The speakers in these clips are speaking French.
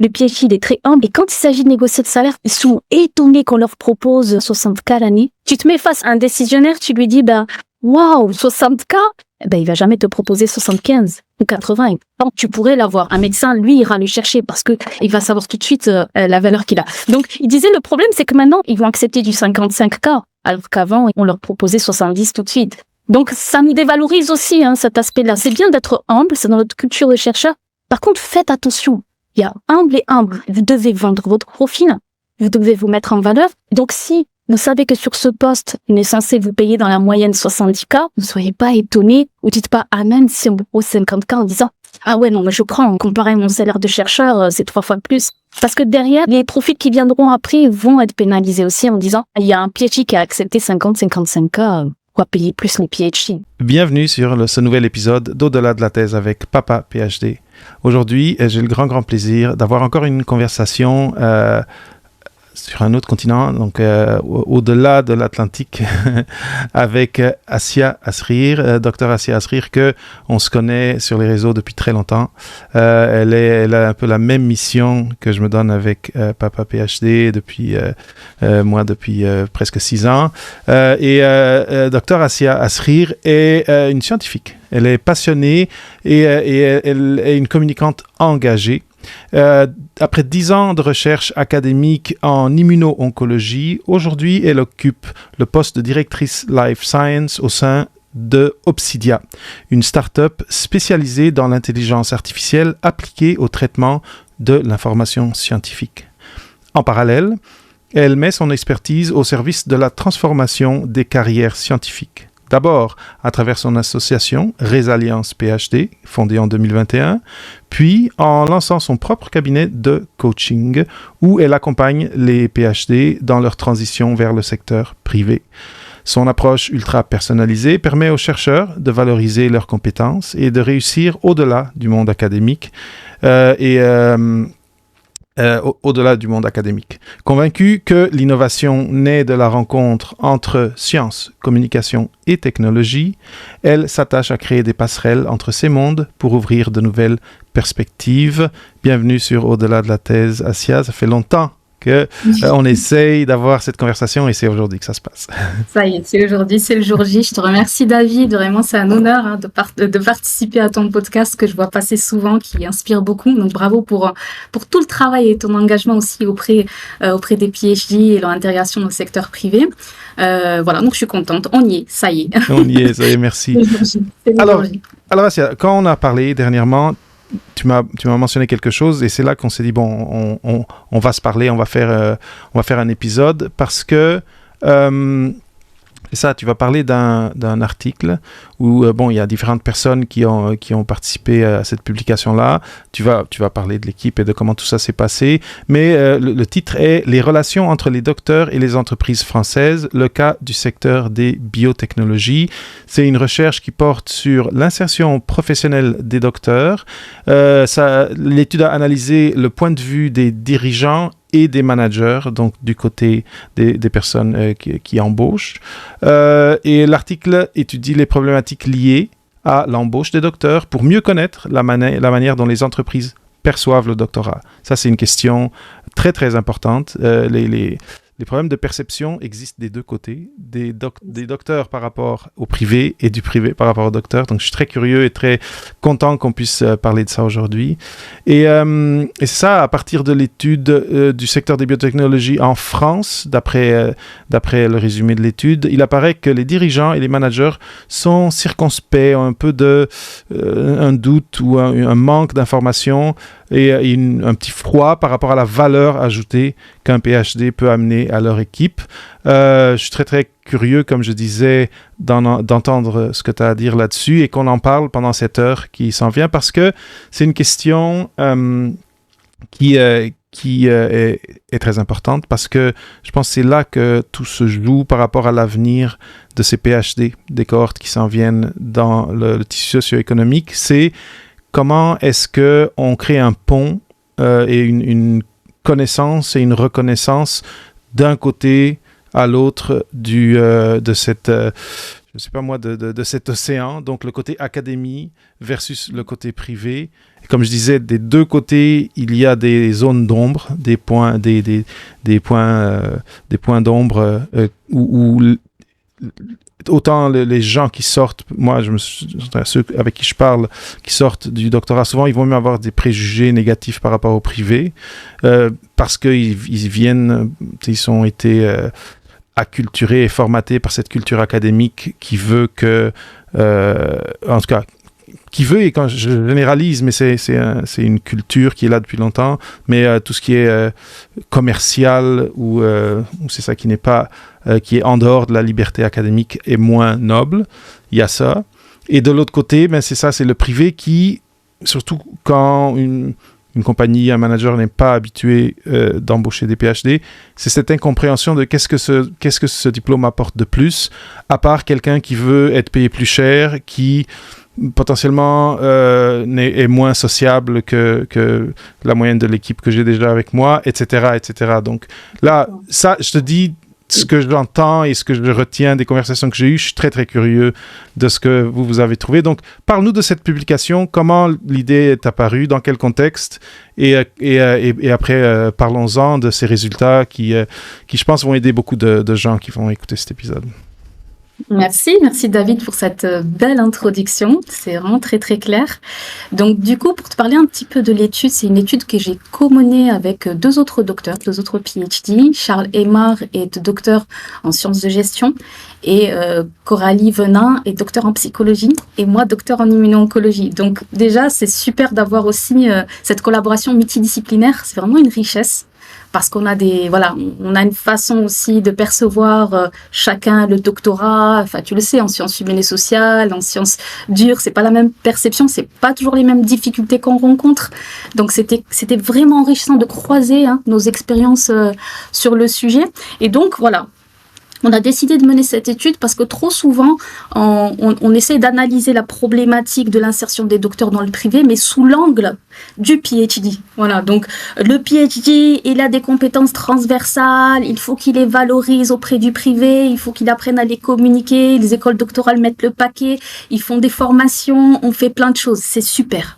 Le PhD, il est très humble. Et quand il s'agit de négocier le salaire, ils sont étonnés qu'on leur propose 60K l'année. Tu te mets face à un décisionnaire, tu lui dis, waouh, 60K? Il va jamais te proposer 75 ou 80. Donc, tu pourrais l'avoir. Un médecin, lui, ira le chercher parce que il va savoir tout de suite la valeur qu'il a. Donc, il disait, le problème, c'est que maintenant, ils vont accepter du 55K. Alors qu'avant, on leur proposait 70 tout de suite. Donc, ça nous dévalorise aussi, cet aspect-là. C'est bien d'être humble, c'est dans notre culture de chercheur. Par contre, faites attention. Il y a humble et humble. Vous devez vendre votre profil. Vous devez vous mettre en valeur. Donc, si vous savez que sur ce poste, on est censé vous payer dans la moyenne 70K, ne soyez pas étonnés ou dites pas amen si on vous propose 50K en disant ah ouais, non, mais je prends. Comparé à mon salaire de chercheur, c'est 3 fois plus. Parce que derrière, les profils qui viendront après vont être pénalisés aussi en disant il y a un PhD qui a accepté 55K. Quoi payer plus les PhD. Bienvenue sur ce nouvel épisode d'Au-delà de la thèse avec Papa PhD. Aujourd'hui, j'ai le grand plaisir d'avoir encore une conversation sur un autre continent, donc au-delà de l'Atlantique, avec Assia Asrir, docteur Assia Asrir, que on se connaît sur les réseaux depuis très longtemps. Elle a un peu la même mission que je me donne avec Papa PhD depuis presque 6 ans. Docteur Assia Asrir est une scientifique. Elle est passionnée et elle est une communicante engagée. Après 10 ans de recherche académique en immuno-oncologie, aujourd'hui, elle occupe le poste de directrice Life Science au sein de Obsidia, une start-up spécialisée dans l'intelligence artificielle appliquée au traitement de l'information scientifique. En parallèle, elle met son expertise au service de la transformation des carrières scientifiques. D'abord à travers son association Résalience PhD, fondée en 2021, puis en lançant son propre cabinet de coaching où elle accompagne les PhD dans leur transition vers le secteur privé. Son approche ultra personnalisée permet aux chercheurs de valoriser leurs compétences et de réussir au-delà du monde académique au-delà du monde académique. Convaincue que l'innovation naît de la rencontre entre science, communication et technologie, elle s'attache à créer des passerelles entre ces mondes pour ouvrir de nouvelles perspectives. Bienvenue sur Au-delà de la thèse, Assia. Ça fait longtemps qu'on essaye d'avoir cette conversation et c'est aujourd'hui que ça se passe. Ça y est, c'est aujourd'hui, c'est le jour J. Je te remercie, David. Vraiment, c'est un honneur de participer à ton podcast que je vois passer souvent, qui inspire beaucoup. Donc, bravo pour tout le travail et ton engagement aussi auprès des PhD et leur intégration dans le secteur privé. Voilà, donc je suis contente. On y est, ça y est. On y est, ça y est, merci. Alors, Assia, quand on a parlé dernièrement, tu m'as mentionné quelque chose et c'est là qu'on s'est dit bon, on va se parler, on va faire un épisode parce que c'est ça, tu vas parler d'un article où il y a différentes personnes qui ont participé à cette publication-là. Tu vas parler de l'équipe et de comment tout ça s'est passé. Mais le titre est « Les relations entre les docteurs et les entreprises françaises, le cas du secteur des biotechnologies ». C'est une recherche qui porte sur l'insertion professionnelle des docteurs. L'étude a analysé le point de vue des dirigeants et des managers, donc du côté des personnes qui embauchent. Et l'article étudie les problématiques liées à l'embauche des docteurs pour mieux connaître la manière dont les entreprises perçoivent le doctorat. Ça, c'est une question très, très importante. Les problèmes de perception existent des deux côtés, des docteurs par rapport au privé et du privé par rapport aux docteurs. Donc, je suis très curieux et très content qu'on puisse parler de ça aujourd'hui. Et c'est ça, à partir de l'étude du secteur des biotechnologies en France, d'après le résumé de l'étude, il apparaît que les dirigeants et les managers sont circonspects, ont un peu un doute ou un manque d'informations et un petit froid par rapport à la valeur ajoutée qu'un PhD peut amener à leur équipe. Je suis très, très curieux, comme je disais, d'entendre ce que tu as à dire là-dessus et qu'on en parle pendant cette heure qui s'en vient parce que c'est une question qui est très importante parce que je pense que c'est là que tout se joue par rapport à l'avenir de ces PhD, des cohortes qui s'en viennent dans le tissu socio-économique. C'est comment est-ce qu'on crée un pont et une connaissance et une reconnaissance d'un côté à l'autre de cette, je je sais pas moi, de cet océan, donc le côté académie versus le côté privé. Et comme je disais, des deux côtés, il y a des zones d'ombre, des points d'ombre où autant les gens qui sortent, moi, ceux avec qui je parle, qui sortent du doctorat, souvent, ils vont même avoir des préjugés négatifs par rapport au privé, parce qu'ils viennent, ils ont été acculturés et formatés par cette culture académique qui veut que, en tout cas, qui veut, et quand je généralise, mais c'est une culture qui est là depuis longtemps, mais tout ce qui est commercial ou c'est ça qui n'est pas, qui est en dehors de la liberté académique est moins noble, il y a ça. Et de l'autre côté, ben c'est ça, c'est le privé qui, surtout quand une compagnie, un manager n'est pas habitué d'embaucher des PhD, c'est cette incompréhension de qu'est-ce que ce diplôme apporte de plus, à part quelqu'un qui veut être payé plus cher, qui potentiellement est moins sociable que la moyenne de l'équipe que j'ai déjà avec moi, etc., etc. Donc là, ça, je te dis ce que j'entends et ce que je retiens des conversations que j'ai eues. Je suis très, très curieux de ce que vous avez trouvé. Donc, parle-nous de cette publication. Comment l'idée est apparue? Dans quel contexte? Et après, parlons-en de ces résultats qui, je pense, vont aider beaucoup de gens qui vont écouter cet épisode. Merci David pour cette belle introduction, c'est vraiment très très clair. Donc du coup, pour te parler un petit peu de l'étude, c'est une étude que j'ai co-menée avec deux autres PhD, Charles Aymar est docteur en sciences de gestion et Coralie Venin est docteur en psychologie et moi docteur en immuno-oncologie. Donc déjà, c'est super d'avoir aussi cette collaboration multidisciplinaire, c'est vraiment une richesse. Parce qu'on a on a une façon aussi de percevoir chacun le doctorat. Enfin, tu le sais, en sciences humaines et sociales, en sciences dures, c'est pas la même perception, c'est pas toujours les mêmes difficultés qu'on rencontre. Donc, c'était vraiment enrichissant de croiser nos expériences sur le sujet. Et donc, voilà. On a décidé de mener cette étude parce que trop souvent, on essaie d'analyser la problématique de l'insertion des docteurs dans le privé, mais sous l'angle du PhD. Voilà, donc le PhD, il a des compétences transversales, il faut qu'il les valorise auprès du privé, il faut qu'il apprenne à les communiquer, les écoles doctorales mettent le paquet, ils font des formations, on fait plein de choses, c'est super.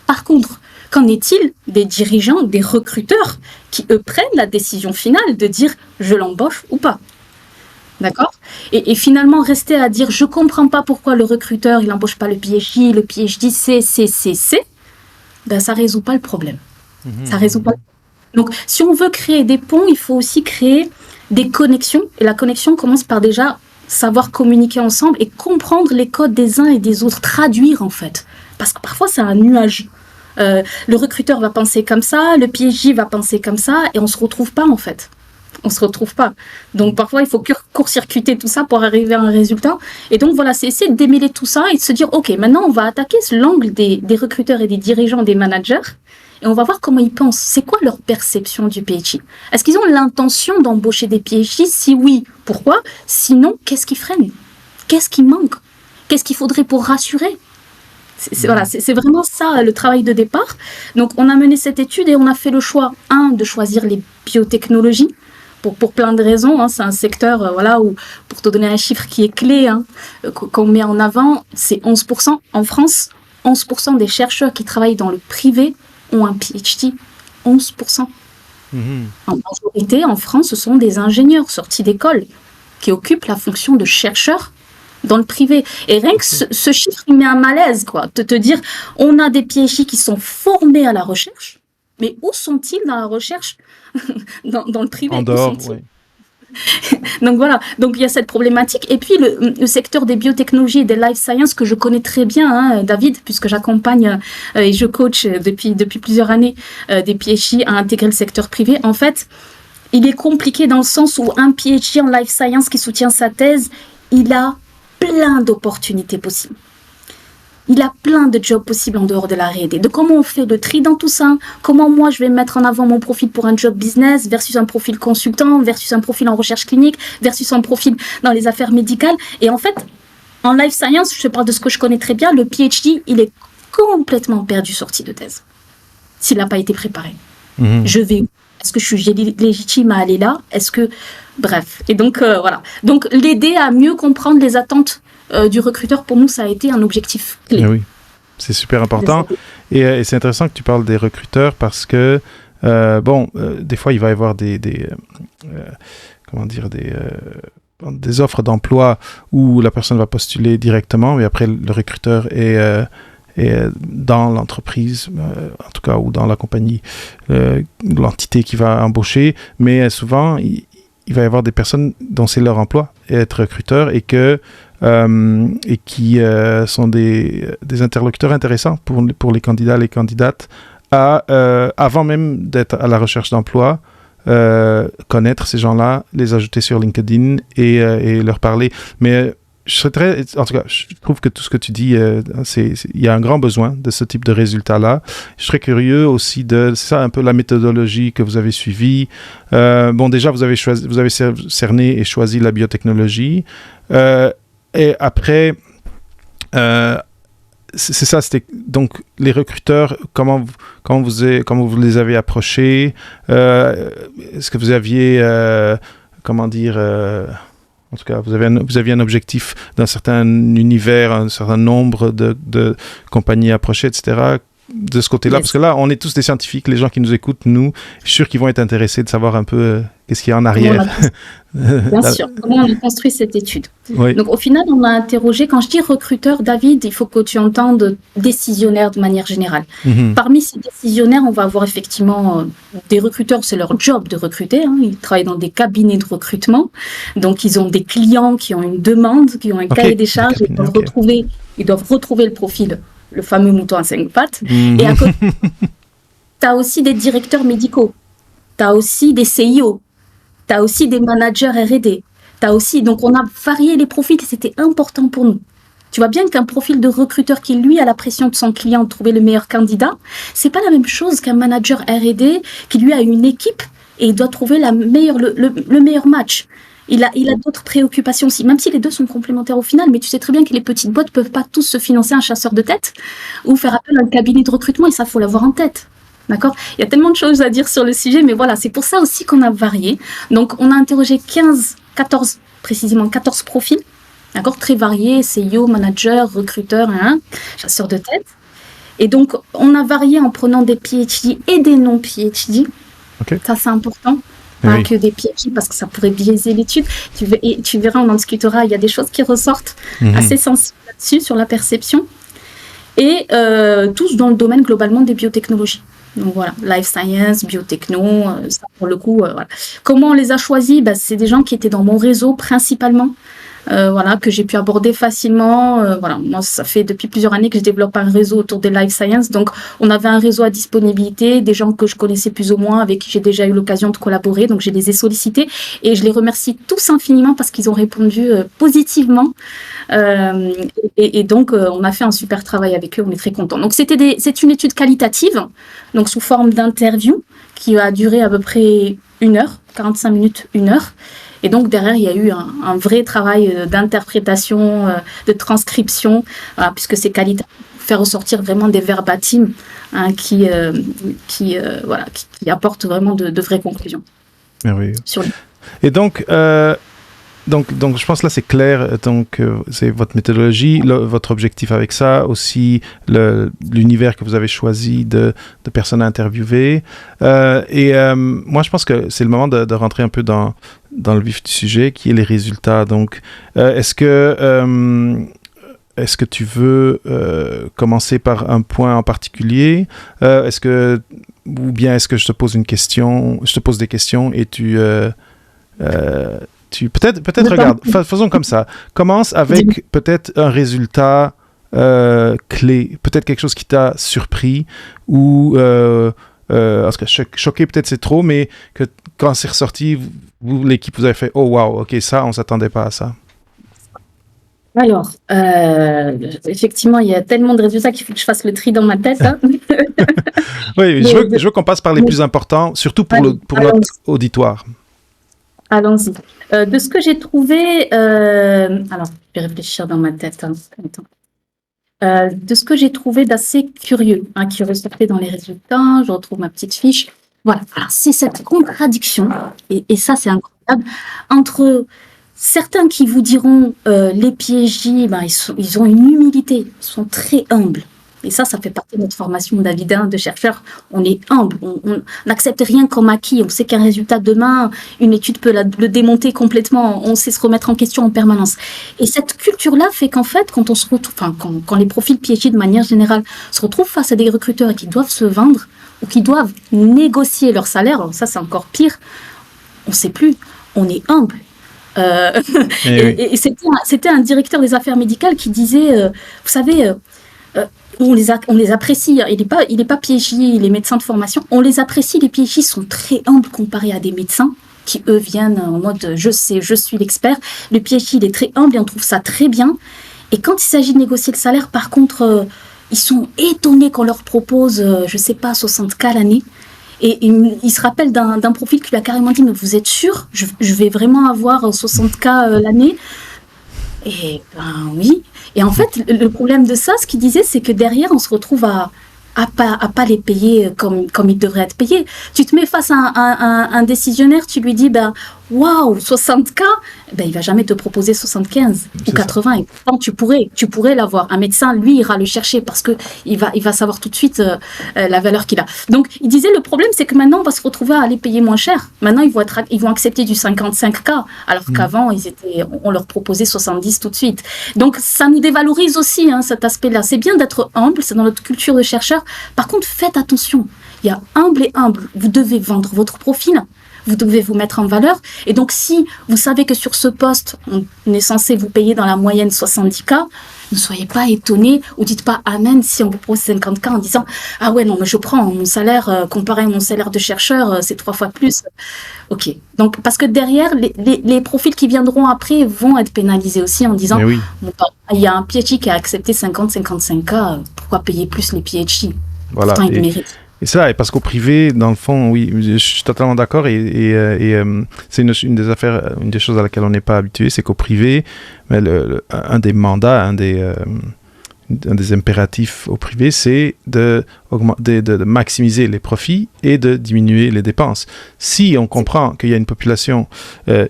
Par contre, qu'en est-il des dirigeants, des recruteurs qui, eux, prennent la décision finale de dire « je l'embauche ou pas ». D'accord ? Et finalement, rester à dire « je ne comprends pas pourquoi le recruteur il n'embauche pas le PhD c'est », ben, ça ne résout pas le problème. Ça résout pas. Donc, si on veut créer des ponts, il faut aussi créer des connexions. Et la connexion commence par déjà savoir communiquer ensemble et comprendre les codes des uns et des autres, traduire en fait. Parce que parfois, c'est un nuage. Le recruteur va penser comme ça, le PhD va penser comme ça, et on ne se retrouve pas en fait. On ne se retrouve pas. Donc parfois, il faut court-circuiter tout ça pour arriver à un résultat. Et donc voilà, c'est essayer de démêler tout ça et de se dire, ok, maintenant on va attaquer l'angle des recruteurs et des dirigeants, des managers, et on va voir comment ils pensent. C'est quoi leur perception du PhD? Est-ce qu'ils ont l'intention d'embaucher des PhD? Si oui, pourquoi? Sinon, qu'est-ce qui freine? Qu'est-ce qui manque? Qu'est-ce qu'il faudrait pour rassurer? C'est vraiment ça le travail de départ. Donc on a mené cette étude et on a fait le choix, de choisir les biotechnologies pour plein de raisons. C'est un secteur où, pour te donner un chiffre qui est clé, qu'on met en avant, c'est 11%. En France, 11% des chercheurs qui travaillent dans le privé ont un PhD. 11%. En majorité, en France, ce sont des ingénieurs sortis d'école qui occupent la fonction de chercheur dans le privé. Et rien que ce chiffre, il met un malaise, quoi. De te dire, on a des PhD qui sont formés à la recherche, mais où sont-ils dans la recherche dans le privé? En dehors, oui. Donc voilà, donc il y a cette problématique. Et puis le secteur des biotechnologies et des life sciences que je connais très bien, David, puisque j'accompagne et je coach depuis plusieurs années des PhD à intégrer le secteur privé. En fait, il est compliqué dans le sens où un PhD en life science qui soutient sa thèse, il a plein d'opportunités possibles. Il a plein de jobs possibles en dehors de la R&D. De comment on fait le tri dans tout ça, comment moi je vais mettre en avant mon profil pour un job business versus un profil consultant, versus un profil en recherche clinique, versus un profil dans les affaires médicales. Et en fait, en life science, je te parle de ce que je connais très bien, le PhD, il est complètement perdu sorti de thèse, s'il n'a pas été préparé. Je vais où? Est-ce que je suis légitime à aller là? Est-ce que... Bref. Et donc, voilà. Donc, l'aider à mieux comprendre les attentes du recruteur, pour nous, ça a été un objectif clé. Et oui, c'est super important. Et c'est intéressant que tu parles des recruteurs parce que, des fois, il va y avoir des offres d'emploi où la personne va postuler directement, mais après, le recruteur est dans l'entreprise, en tout cas, ou dans la compagnie, l'entité qui va embaucher. Mais souvent, il va y avoir des personnes dont c'est leur emploi, être recruteur, et qui sont des interlocuteurs intéressants pour les candidats, les candidates, avant même d'être à la recherche d'emploi, connaître ces gens-là, les ajouter sur LinkedIn et leur parler. Mais en tout cas, je trouve que tout ce que tu dis, il y a un grand besoin de ce type de résultats-là. Je serais curieux aussi c'est ça un peu la méthodologie que vous avez suivie. Déjà, vous avez cerné et choisi la biotechnologie. Et après, c'est ça, c'était donc les recruteurs, comment vous les avez approchés? Est-ce que vous aviez, en tout cas, vous aviez un objectif d'un certain univers, un certain nombre de compagnies approchées, etc. De ce côté-là, parce que là, on est tous des scientifiques, les gens qui nous écoutent, je suis sûr qu'ils vont être intéressés de savoir un peu qu'est-ce qu'il y a en arrière. Bien sûr, comment on a construit cette étude. Oui. Donc, au final, on a interrogé, quand je dis recruteur, David, il faut que tu entendes décisionnaire de manière générale. Mm-hmm. Parmi ces décisionnaires, on va avoir effectivement des recruteurs, c'est leur job de recruter, hein. Ils travaillent dans des cabinets de recrutement, donc ils ont des clients qui ont une demande, qui ont un cahier des charges, ils doivent retrouver le profil, le fameux mouton à 5 pattes. Mm-hmm. Et à côté, tu as aussi des directeurs médicaux, tu as aussi des CIO, tu as aussi des managers R&D, donc on a varié les profils et c'était important pour nous. Tu vois bien qu'un profil de recruteur qui, lui, a la pression de son client de trouver le meilleur candidat, c'est pas la même chose qu'un manager R&D qui, lui, a une équipe et il doit trouver le meilleur match. Il a d'autres préoccupations aussi, même si les deux sont complémentaires au final, mais tu sais très bien que les petites boîtes peuvent pas tous se financer un chasseur de tête ou faire appel à un cabinet de recrutement, et ça, faut l'avoir en tête. D'accord? Il y a tellement de choses à dire sur le sujet, mais voilà, c'est pour ça aussi qu'on a varié. Donc, on a interrogé 14 profils, d'accord? Très variés, CEO, manager, recruteur, chasseur de tête. Et donc, on a varié en prenant des PhD et des non-PhD. Okay. Ça, c'est important. Pas que des PhD, parce que ça pourrait biaiser l'étude. Tu verras, on en discutera, il y a des choses qui ressortent assez sensibles là-dessus, sur la perception. Et tous dans le domaine globalement des biotechnologies. Donc voilà, life science, biotechno, ça pour le coup, voilà. Comment on les a choisis? C'est des gens qui étaient dans mon réseau principalement, que j'ai pu aborder facilement. Moi, ça fait depuis plusieurs années que je développe un réseau autour des life science. Donc, on avait un réseau à disponibilité, des gens que je connaissais plus ou moins, avec qui j'ai déjà eu l'occasion de collaborer. Donc, je les ai sollicités et je les remercie tous infiniment parce qu'ils ont répondu positivement. Donc, on a fait un super travail avec eux. On est très contents. Donc, c'est une étude qualitative, donc sous forme d'interview, qui a duré à peu près 1 heure, 45 minutes, 1 heure. Et donc, derrière, il y a eu un vrai travail d'interprétation, de transcription, puisque c'est qualitatif, faire ressortir vraiment des verbatims qui apportent vraiment de vraies conclusions. Merveilleux. Et donc, je pense là c'est clair, donc c'est votre méthodologie, votre objectif avec ça, aussi l'univers que vous avez choisi de personnes à interviewer. Moi je pense que c'est le moment de rentrer un peu dans le vif du sujet, qui est les résultats. Donc, est-ce que tu veux commencer par un point en particulier? Ou bien est-ce que je te pose des questions et tu peut-être regarde, faisons comme ça. Commence avec peut-être un résultat clé, peut-être quelque chose qui t'a surpris ou en tout cas choqué, peut-être c'est trop, mais que quand c'est ressorti, l'équipe vous avez fait oh wow, ok, ça on s'attendait pas à ça. Alors, effectivement, il y a tellement de résultats qu'il faut que je fasse le tri dans ma tête. Oui, je veux qu'on passe par les plus importants, surtout pour notre auditoire. Allons-y. De ce que j'ai trouvé, alors je vais réfléchir dans ma tête. De ce que j'ai trouvé d'assez curieux, qui ressortait dans les résultats, je retrouve ma petite fiche. Voilà, alors c'est cette contradiction, et ça c'est incroyable, entre certains qui vous diront les PhD, ben, ils ont une humilité, ils sont très humbles. Et ça fait partie de notre formation David, de chercheurs. On est humble, on n'accepte rien comme acquis. On sait qu'un résultat demain, une étude peut le démonter complètement. On sait se remettre en question en permanence. Et cette culture-là fait qu'en fait, quand on se retrouve, enfin, quand les profils PhD de manière générale se retrouvent face à des recruteurs et qui doivent se vendre ou qui doivent négocier leur salaire, alors ça c'est encore pire. On ne sait plus. On est humble. Et c'était un directeur des affaires médicales qui disait, vous savez. On les apprécie. Il est pas PhD, les médecins de formation. On les apprécie. Les PhD sont très humbles comparés à des médecins qui, eux, viennent en mode je sais, je suis l'expert. Le PhD, il est très humble et on trouve ça très bien. Et quand il s'agit de négocier le salaire, par contre, ils sont étonnés qu'on leur propose, je sais pas, 60K l'année. Et il se rappelle d'un profil qui lui a carrément dit mais vous êtes sûr, je vais vraiment avoir 60K l'année? Et ben oui. Et en fait, le problème de ça, ce qu'il disait, c'est que derrière, on se retrouve à pas les payer comme ils devraient être payés. Tu te mets face à un décisionnaire, tu lui dis, ben, waouh, 60K, ben, il va jamais te proposer 75 ou 80. Ça. Et pourtant, tu pourrais l'avoir. Un médecin, lui, ira le chercher parce que il va savoir tout de suite la valeur qu'il a. Donc, il disait, le problème, c'est que maintenant, on va se retrouver à aller payer moins cher. Maintenant, ils vont accepter du 55K, alors qu'avant, on leur proposait 70 tout de suite. Donc, ça nous dévalorise aussi, cet aspect-là. C'est bien d'être humble, c'est dans notre culture de chercheur. Par contre, faites attention. Il y a humble et humble. Vous devez vendre votre profil. Vous devez vous mettre en valeur. Et donc, si vous savez que sur ce poste, on est censé vous payer dans la moyenne 70K, ne soyez pas étonnés ou dites pas amen si on vous propose 50K en disant « Ah ouais, non, mais je prends mon salaire, comparé à mon salaire de chercheur, c'est 3 fois plus. » Ok. Donc, parce que derrière, les profils qui viendront après vont être pénalisés aussi en disant oui. Bon, il y a un PhD qui a accepté 50-55K, pourquoi payer plus les PhD? Voilà. Pourtant, ils méritent. Et ça, et parce qu'au privé, dans le fond, oui, je suis totalement d'accord. Et c'est une des choses à laquelle on n'est pas habitué, c'est qu'au privé, un des mandats, un des impératifs au privé, c'est de maximiser les profits et de diminuer les dépenses. Si on comprend qu'il y a une population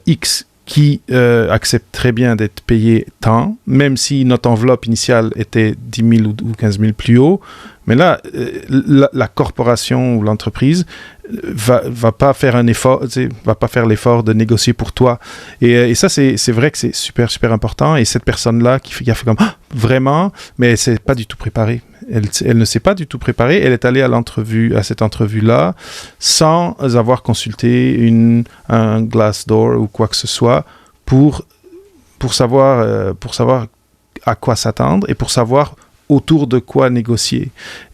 X qui accepte très bien d'être payé tant, même si notre enveloppe initiale était 10 000 ou 15 000 plus haut, mais là, la corporation ou l'entreprise va pas faire un effort, va pas faire l'effort de négocier pour toi. Et ça, c'est vrai que c'est super, super important. Et cette personne-là qui a fait comme vraiment, mais elle s'est pas du tout préparée. Elle ne s'est pas du tout préparée. Elle est allée à cette entrevue-là sans avoir consulté un Glassdoor ou quoi que ce soit pour savoir à quoi s'attendre et pour savoir autour de quoi négocier.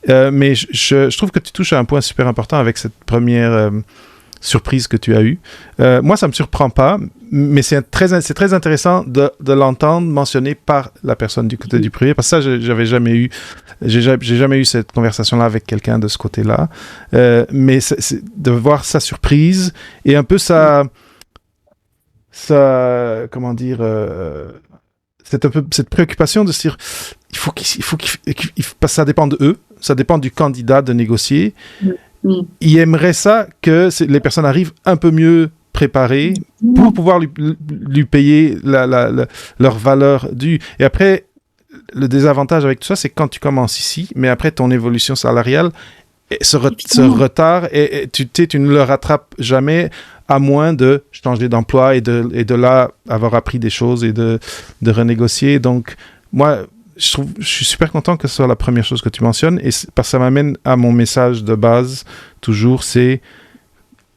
Mais je trouve que tu touches à un point super important avec cette première surprise que tu as eue. Moi, ça ne me surprend pas, mais c'est très intéressant de l'entendre mentionné par la personne du côté du privé, parce que ça, j'ai jamais eu cette conversation-là avec quelqu'un de ce côté-là. Mais c'est de voir sa surprise et un peu comment dire... cette préoccupation de se dire parce que ça dépend de eux, ça dépend du candidat de négocier. Ils aimeraient ça que les personnes arrivent un peu mieux préparées pour pouvoir lui payer leur valeur due. Et après, le désavantage avec tout ça, c'est que quand tu commences ici, mais après ton évolution salariale, ce retard, et tu ne le rattrapes jamais à moins de changer d'emploi et de là avoir appris des choses et de renégocier. Donc, moi, je suis super content que ce soit la première chose que tu mentionnes, et parce que ça m'amène à mon message de base, toujours, c'est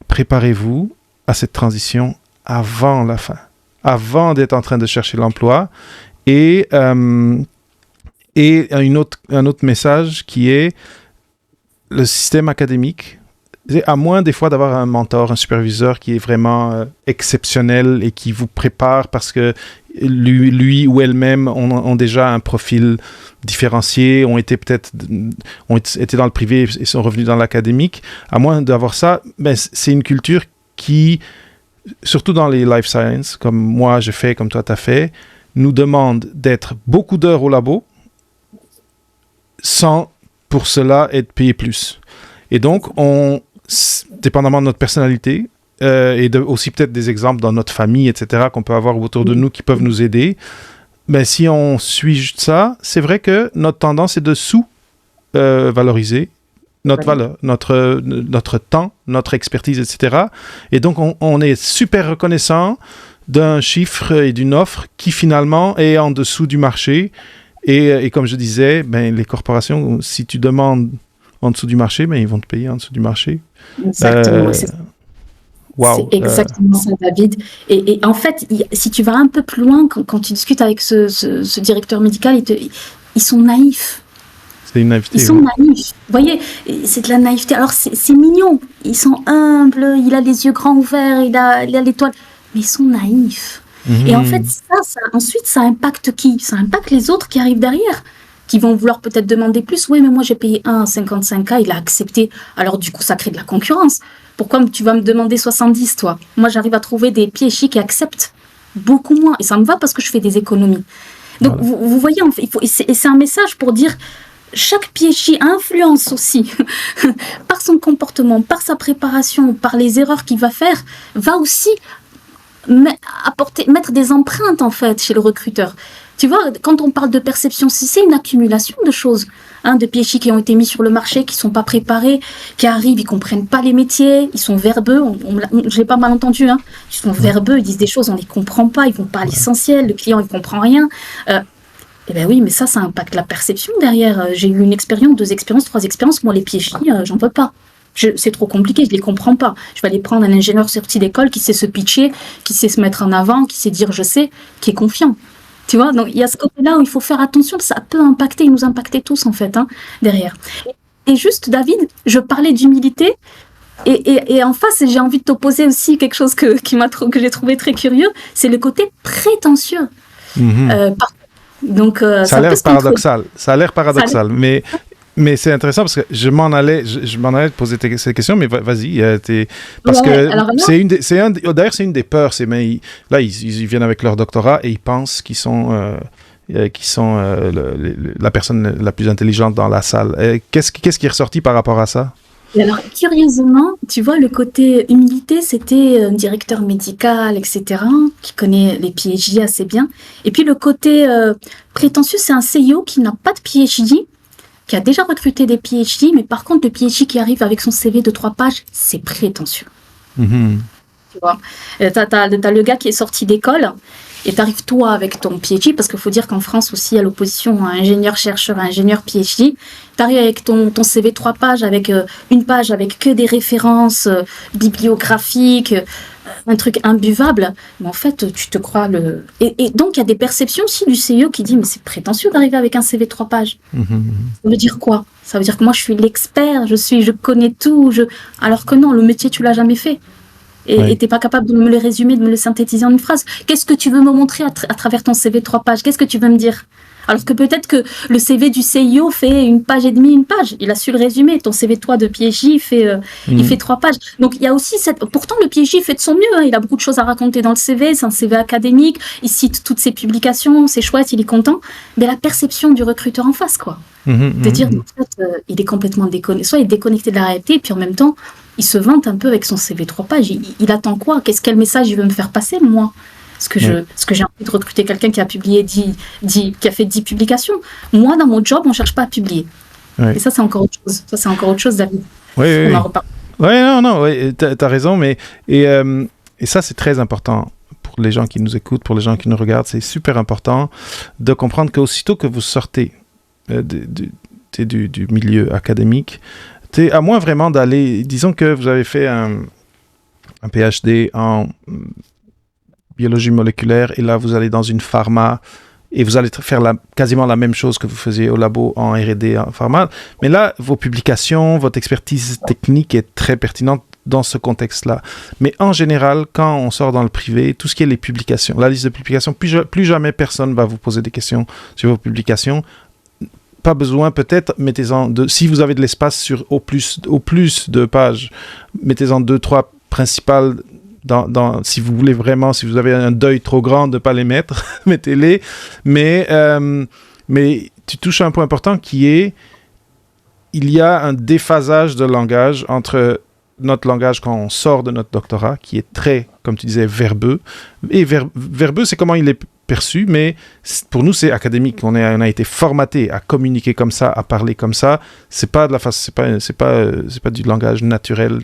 préparez-vous à cette transition avant la fin, avant d'être en train de chercher l'emploi. Et un autre message qui est le système académique, à moins des fois d'avoir un mentor, un superviseur qui est vraiment exceptionnel et qui vous prépare parce que lui ou elle-même ont déjà un profil différencié, ont été dans le privé et sont revenus dans l'académique. À moins d'avoir ça, ben, c'est une culture qui, surtout dans les life sciences, comme moi j'ai fait, comme toi t'as fait, nous demande d'être beaucoup d'heures au labo sans pour cela être payé plus. Et donc, dépendamment de notre personnalité, et aussi peut-être des exemples dans notre famille, etc., qu'on peut avoir autour de nous qui peuvent nous aider, mais si on suit juste ça, c'est vrai que notre tendance est de sous-valoriser notre valeur, notre temps, notre expertise, etc. Et donc, on est super reconnaissant d'un chiffre et d'une offre qui finalement est en dessous du marché. Et comme je disais, les corporations, si tu demandes en dessous du marché, ils vont te payer en dessous du marché. Exactement. C'est exactement ça, David. Et en fait, si tu vas un peu plus loin, quand tu discutes avec ce directeur médical, ils sont naïfs. C'est une naïveté. Ils sont naïfs. Vous voyez, c'est de la naïveté. Alors, c'est mignon. Ils sont humbles, il a les yeux grands ouverts, il a l'étoile. Mais ils sont naïfs. Et en fait, ensuite, ça impacte qui? Ça impacte les autres qui arrivent derrière, qui vont vouloir peut-être demander plus. Oui, mais moi, j'ai payé 55K, il a accepté. Alors, du coup, ça crée de la concurrence. Pourquoi tu vas me demander 70, toi? Moi, j'arrive à trouver des PHI qui acceptent beaucoup moins. Et ça me va parce que je fais des économies. Donc, vous voyez, et c'est un message pour dire... Chaque PHI influence aussi par son comportement, par sa préparation, par les erreurs qu'il va faire, va aussi mettre des empreintes en fait chez le recruteur. Tu vois, quand on parle de perception, c'est une accumulation de choses, de PHI qui ont été mis sur le marché, qui sont pas préparés, qui arrivent, ils comprennent pas les métiers, ils sont verbeux, je l'ai pas mal entendu, ils sont verbeux, ils disent des choses, on les comprend pas, ils vont pas à l'essentiel, le client il comprend rien. Eh bien oui, mais ça impacte la perception derrière. J'ai eu une expérience, 2 expériences, 3 expériences. Moi, les PHI, j'en veux pas. C'est trop compliqué, je les comprends pas. Je vais aller prendre un ingénieur sorti d'école qui sait se pitcher, qui sait se mettre en avant, qui sait dire je sais, qui est confiant. Tu vois, donc il y a ce côté-là où il faut faire attention, ça peut impacter, nous impacter tous en fait, derrière. Et juste, David, je parlais d'humilité. Et en face, j'ai envie de t'opposer aussi quelque chose que j'ai trouvé très curieux, c'est le côté prétentieux. Donc, ça a l'air paradoxal. Mais c'est intéressant parce que je m'en allais te poser ces questions, mais vas-y, parce que d'ailleurs c'est une des peurs, là ils viennent avec leur doctorat et ils pensent qu'ils sont la personne la plus intelligente dans la salle. Qu'est-ce qui est ressorti par rapport à ça? Et alors, curieusement, tu vois, le côté humilité, c'était un directeur médical, etc., qui connaît les PhD assez bien. Et puis, le côté prétentieux, c'est un CEO qui n'a pas de PhD, qui a déjà recruté des PhD, mais par contre, le PhD qui arrive avec son CV de 3 pages, c'est prétentieux. Tu vois, t'as le gars qui est sorti d'école, et t'arrives toi avec ton PhD, parce qu'il faut dire qu'en France aussi, à l'opposition à ingénieur-chercheur, à ingénieur-PhD, t'arrives avec ton CV 3 pages, avec une page avec que des références bibliographiques, un truc imbuvable, mais en fait, tu te crois Et donc, il y a des perceptions aussi du CEO qui dit, mais c'est prétentieux d'arriver avec un CV 3 pages. Ça veut dire quoi? Ça veut dire que moi, je suis l'expert, je connais tout, alors que non, le métier, tu l'as jamais fait. Et t'es pas capable de me le résumer, de me le synthétiser en une phrase. Qu'est-ce que tu veux me montrer à travers ton CV 3 pages? Qu'est-ce que tu veux me dire? Alors que peut-être que le CV du CIO fait 1 page et demie, 1 page. Il a su le résumer. Ton CV, toi, de PhD, il fait 3 pages. Donc, il y a aussi pourtant, le PhD fait de son mieux. Il a beaucoup de choses à raconter dans le CV. C'est un CV académique. Il cite toutes ses publications. C'est chouette. Il est content. Mais la perception du recruteur en face, quoi. De dire, en fait, il est complètement déconnecté. Soit il est déconnecté de la réalité, et puis en même temps, il se vante un peu avec son CV 3 pages. Il attend quoi? Quel message il veut me faire passer, moi? Parce que j'ai envie de recruter quelqu'un qui a publié qui a fait 10 publications. Moi, dans mon job, on ne cherche pas à publier. Et ça, c'est encore autre chose. Ça, c'est encore autre chose, David. On en reparle. T'as raison, et ça, c'est très important pour les gens qui nous écoutent, pour les gens qui nous regardent. C'est super important de comprendre qu'aussitôt que vous sortez du milieu académique, à moins vraiment d'aller... Disons que vous avez fait un PhD en biologie moléculaire et là, vous allez dans une pharma et vous allez faire quasiment la même chose que vous faisiez au labo en R&D en pharma. Mais là, vos publications, votre expertise technique est très pertinente dans ce contexte-là. Mais en général, quand on sort dans le privé, tout ce qui est les publications, la liste de publications, plus jamais personne va vous poser des questions sur vos publications. Pas besoin, peut-être, mettez-en si vous avez de l'espace au plus de pages, mettez-en 2-3 principales si vous voulez vraiment, si vous avez un deuil trop grand de ne pas les mettre, mettez-les. Mais tu touches à un point important qui est, il y a un déphasage de langage entre notre langage quand on sort de notre doctorat, qui est très, comme tu disais, verbeux. Et verbeux, c'est comment il est perçu, mais pour nous, c'est académique. On a été formaté à communiquer comme ça, à parler comme ça. C'est pas c'est pas du langage naturel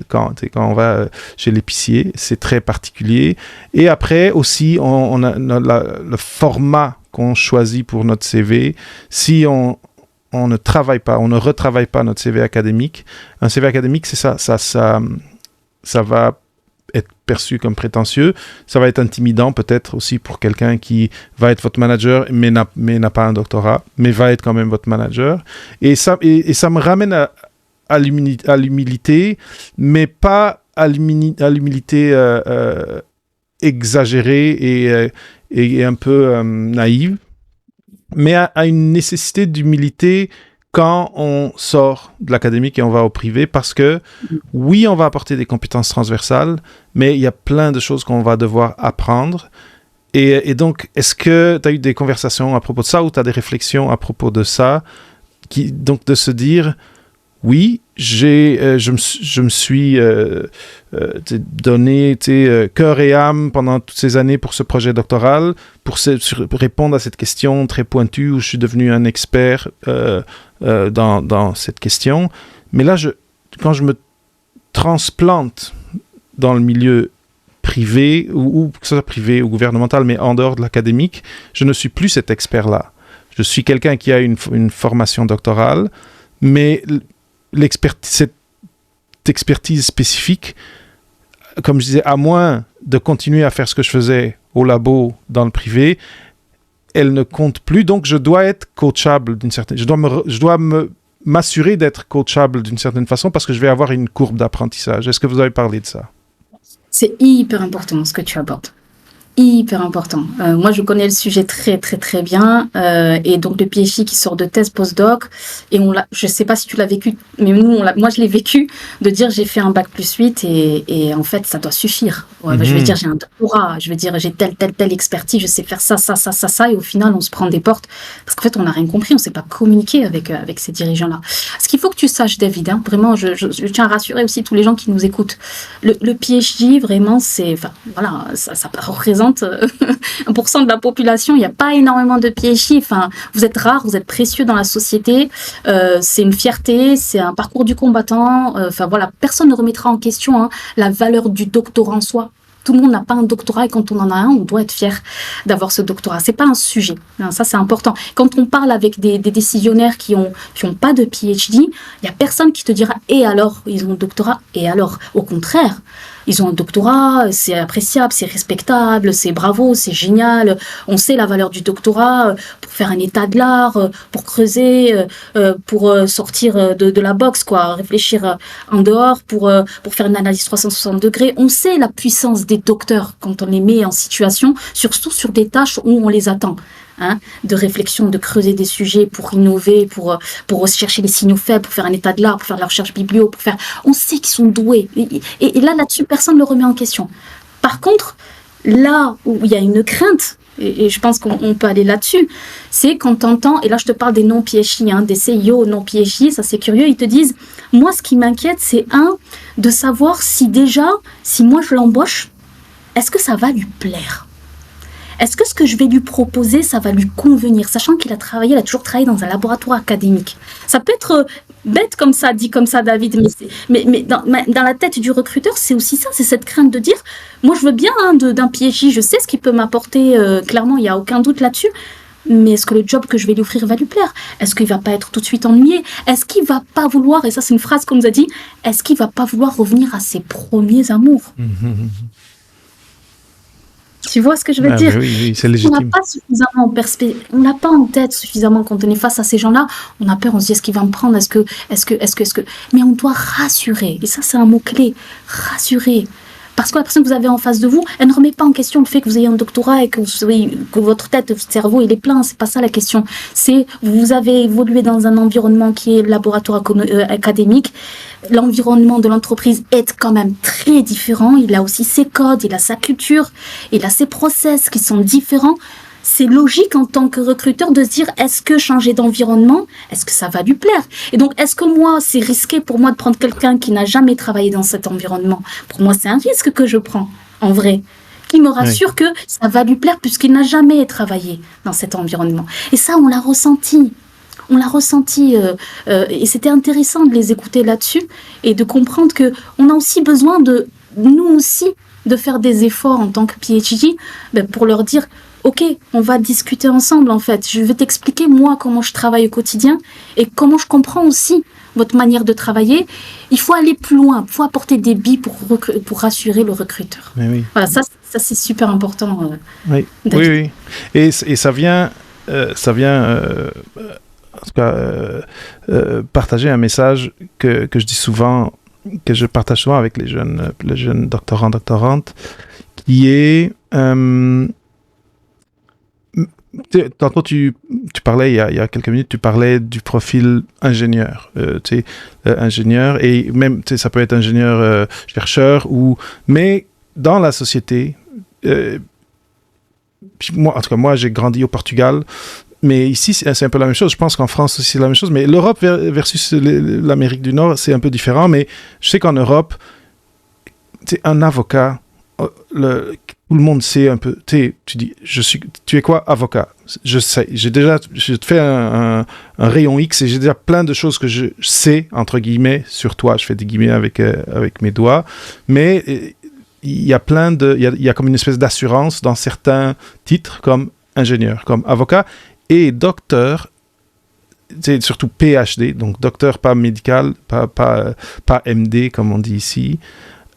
quand on va chez l'épicier. C'est très particulier. Et après aussi, on a le format qu'on choisit pour notre CV. Si on ne travaille pas, on ne retravaille pas notre CV académique. Un CV académique, c'est ça va être perçu comme prétentieux. Ça va être intimidant peut-être aussi pour quelqu'un qui va être votre manager, mais n'a pas un doctorat, mais va être quand même votre manager. Et ça me ramène à l'humilité, mais pas à l'humilité exagérée et un peu naïve, mais à une nécessité d'humilité quand on sort de l'académique et on va au privé, parce que oui, on va apporter des compétences transversales, mais il y a plein de choses qu'on va devoir apprendre. Et donc, est-ce que tu as eu des conversations à propos de ça, ou tu as des réflexions à propos de ça, donc de se dire, oui, je me suis donné cœur et âme pendant toutes ces années pour ce projet doctoral, pour répondre à cette question très pointue où je suis devenu un expert dans cette question. Mais là, quand je me transplante dans le milieu privé, ou que ce soit privé ou gouvernemental, mais en dehors de l'académique, je ne suis plus cet expert-là. Je suis quelqu'un qui a une formation doctorale, mais cette expertise spécifique, comme je disais, à moins de continuer à faire ce que je faisais au labo dans le privé, elle ne compte plus. Donc, je dois être coachable d'une certaine... Je dois m'assurer d'être coachable d'une certaine façon, parce que je vais avoir une courbe d'apprentissage. Est-ce que vous avez parlé de ça? C'est hyper important ce que tu abordes. Hyper important. Moi, je connais le sujet très, très, très bien. Et donc, le PhD qui sort de thèse post-doc, et je sais pas si tu l'as vécu, mais moi, je l'ai vécu, de dire j'ai fait un bac +8 et en fait, ça doit suffire. Ouais, je veux dire, j'ai un doctorat, je veux dire, j'ai telle expertise, je sais faire ça, et au final, on se prend des portes. Parce qu'en fait, on n'a rien compris, on sait pas communiquer avec ces dirigeants-là. Ce qu'il faut que tu saches, David, vraiment, je tiens à rassurer aussi tous les gens qui nous écoutent. Le PhD, vraiment, ça représente 1% de la population. Il n'y a pas énormément de PhD. Enfin, vous êtes rares, vous êtes précieux dans la société. C'est une fierté, c'est un parcours du combattant. Personne ne remettra en question la valeur du doctorat en soi. Tout le monde n'a pas un doctorat, et quand on en a un, on doit être fier d'avoir ce doctorat. C'est pas un sujet. Ça, c'est important. Quand on parle avec des décisionnaires qui ont pas de PhD, il y a personne qui te dira « et alors, ils ont un doctorat ?» Et alors, au contraire, ils ont un doctorat, c'est appréciable, c'est respectable, c'est bravo, c'est génial. On sait la valeur du doctorat pour faire un état de l'art, pour creuser, pour sortir de la boxe, quoi, réfléchir en dehors, pour faire une analyse 360 degrés. On sait la puissance des docteurs quand on les met en situation, surtout sur des tâches où on les attend. De réflexion, de creuser des sujets pour innover, pour chercher les signaux faibles, pour faire un état de l'art, pour faire de la recherche biblio, on sait qu'ils sont doués. Et là-dessus, personne ne le remet en question. Par contre, là où il y a une crainte, et je pense qu'on peut aller là-dessus, c'est quand t'entends, et là je te parle des non-PhD, des CIO non-PhD, ça c'est curieux, ils te disent, moi ce qui m'inquiète, c'est de savoir si moi je l'embauche, est-ce que ça va lui plaire ? Est-ce que ce que je vais lui proposer, ça va lui convenir, sachant qu'il a toujours travaillé dans un laboratoire académique. Ça peut être bête comme ça, dit comme ça, David, mais dans la tête du recruteur, c'est aussi ça, c'est cette crainte de dire, moi je veux bien d'un PhD, je sais ce qu'il peut m'apporter, clairement, il n'y a aucun doute là-dessus, mais est-ce que le job que je vais lui offrir va lui plaire ? Est-ce qu'il ne va pas être tout de suite ennuyé ? Est-ce qu'il ne va pas vouloir, et ça c'est une phrase qu'on nous a dit, est-ce qu'il ne va pas vouloir revenir à ses premiers amours ? Tu vois ce que je veux dire ? Oui, c'est légitime. On n'a pas suffisamment on n'a pas en tête suffisamment quand on est face à ces gens-là. On a peur, on se dit est-ce qu'il va me prendre ? Est-ce que Mais on doit rassurer. Et ça, c'est un mot-clé. Rassurer. Parce que la personne que vous avez en face de vous, elle ne remet pas en question le fait que vous ayez un doctorat et que votre tête, votre cerveau, il est plein. C'est pas ça la question. C'est vous avez évolué dans un environnement qui est le laboratoire académique. L'environnement de l'entreprise est quand même très différent. Il a aussi ses codes, il a sa culture, il a ses process qui sont différents. c'est logique en tant que recruteur de se dire, est-ce que changer d'environnement, est-ce que ça va lui plaire? Et donc, est-ce que moi, c'est risqué pour moi de prendre quelqu'un qui n'a jamais travaillé dans cet environnement? Pour moi, c'est un risque que je prends, en vrai. Qui me rassure que ça va lui plaire puisqu'il n'a jamais travaillé dans cet environnement. Et ça, on l'a ressenti. Et c'était intéressant de les écouter là-dessus et de comprendre que on a aussi besoin nous aussi, de faire des efforts en tant que PhD, pour leur dire, ok, on va discuter ensemble en fait. Je vais t'expliquer moi comment je travaille au quotidien et comment je comprends aussi votre manière de travailler. Il faut aller plus loin, il faut apporter des billes pour rassurer le recruteur. Oui. Voilà, ça c'est super important. Oui. Et ça vient en tout cas, partager un message que je dis souvent, que je partage souvent avec les jeunes doctorants, doctorantes, qui est... tantôt, tu parlais, il y a quelques minutes, tu parlais du profil ingénieur. Ingénieur, et même, ça peut être ingénieur chercheur, mais dans la société... moi, j'ai grandi au Portugal, mais ici, c'est un peu la même chose. Je pense qu'en France aussi, c'est la même chose. Mais l'Europe versus l'Amérique du Nord, c'est un peu différent. Mais je sais qu'en Europe, un avocat, tout le monde sait un peu. Tu dis, tu es quoi, avocat? Je sais. J'ai fait un rayon X et j'ai déjà plein de choses que je sais, entre guillemets, sur toi. Je fais des guillemets avec mes doigts. Mais il y a il y a comme une espèce d'assurance dans certains titres, comme ingénieur, comme avocat. Et docteur, c'est surtout PhD, donc docteur pas médical, pas MD comme on dit ici,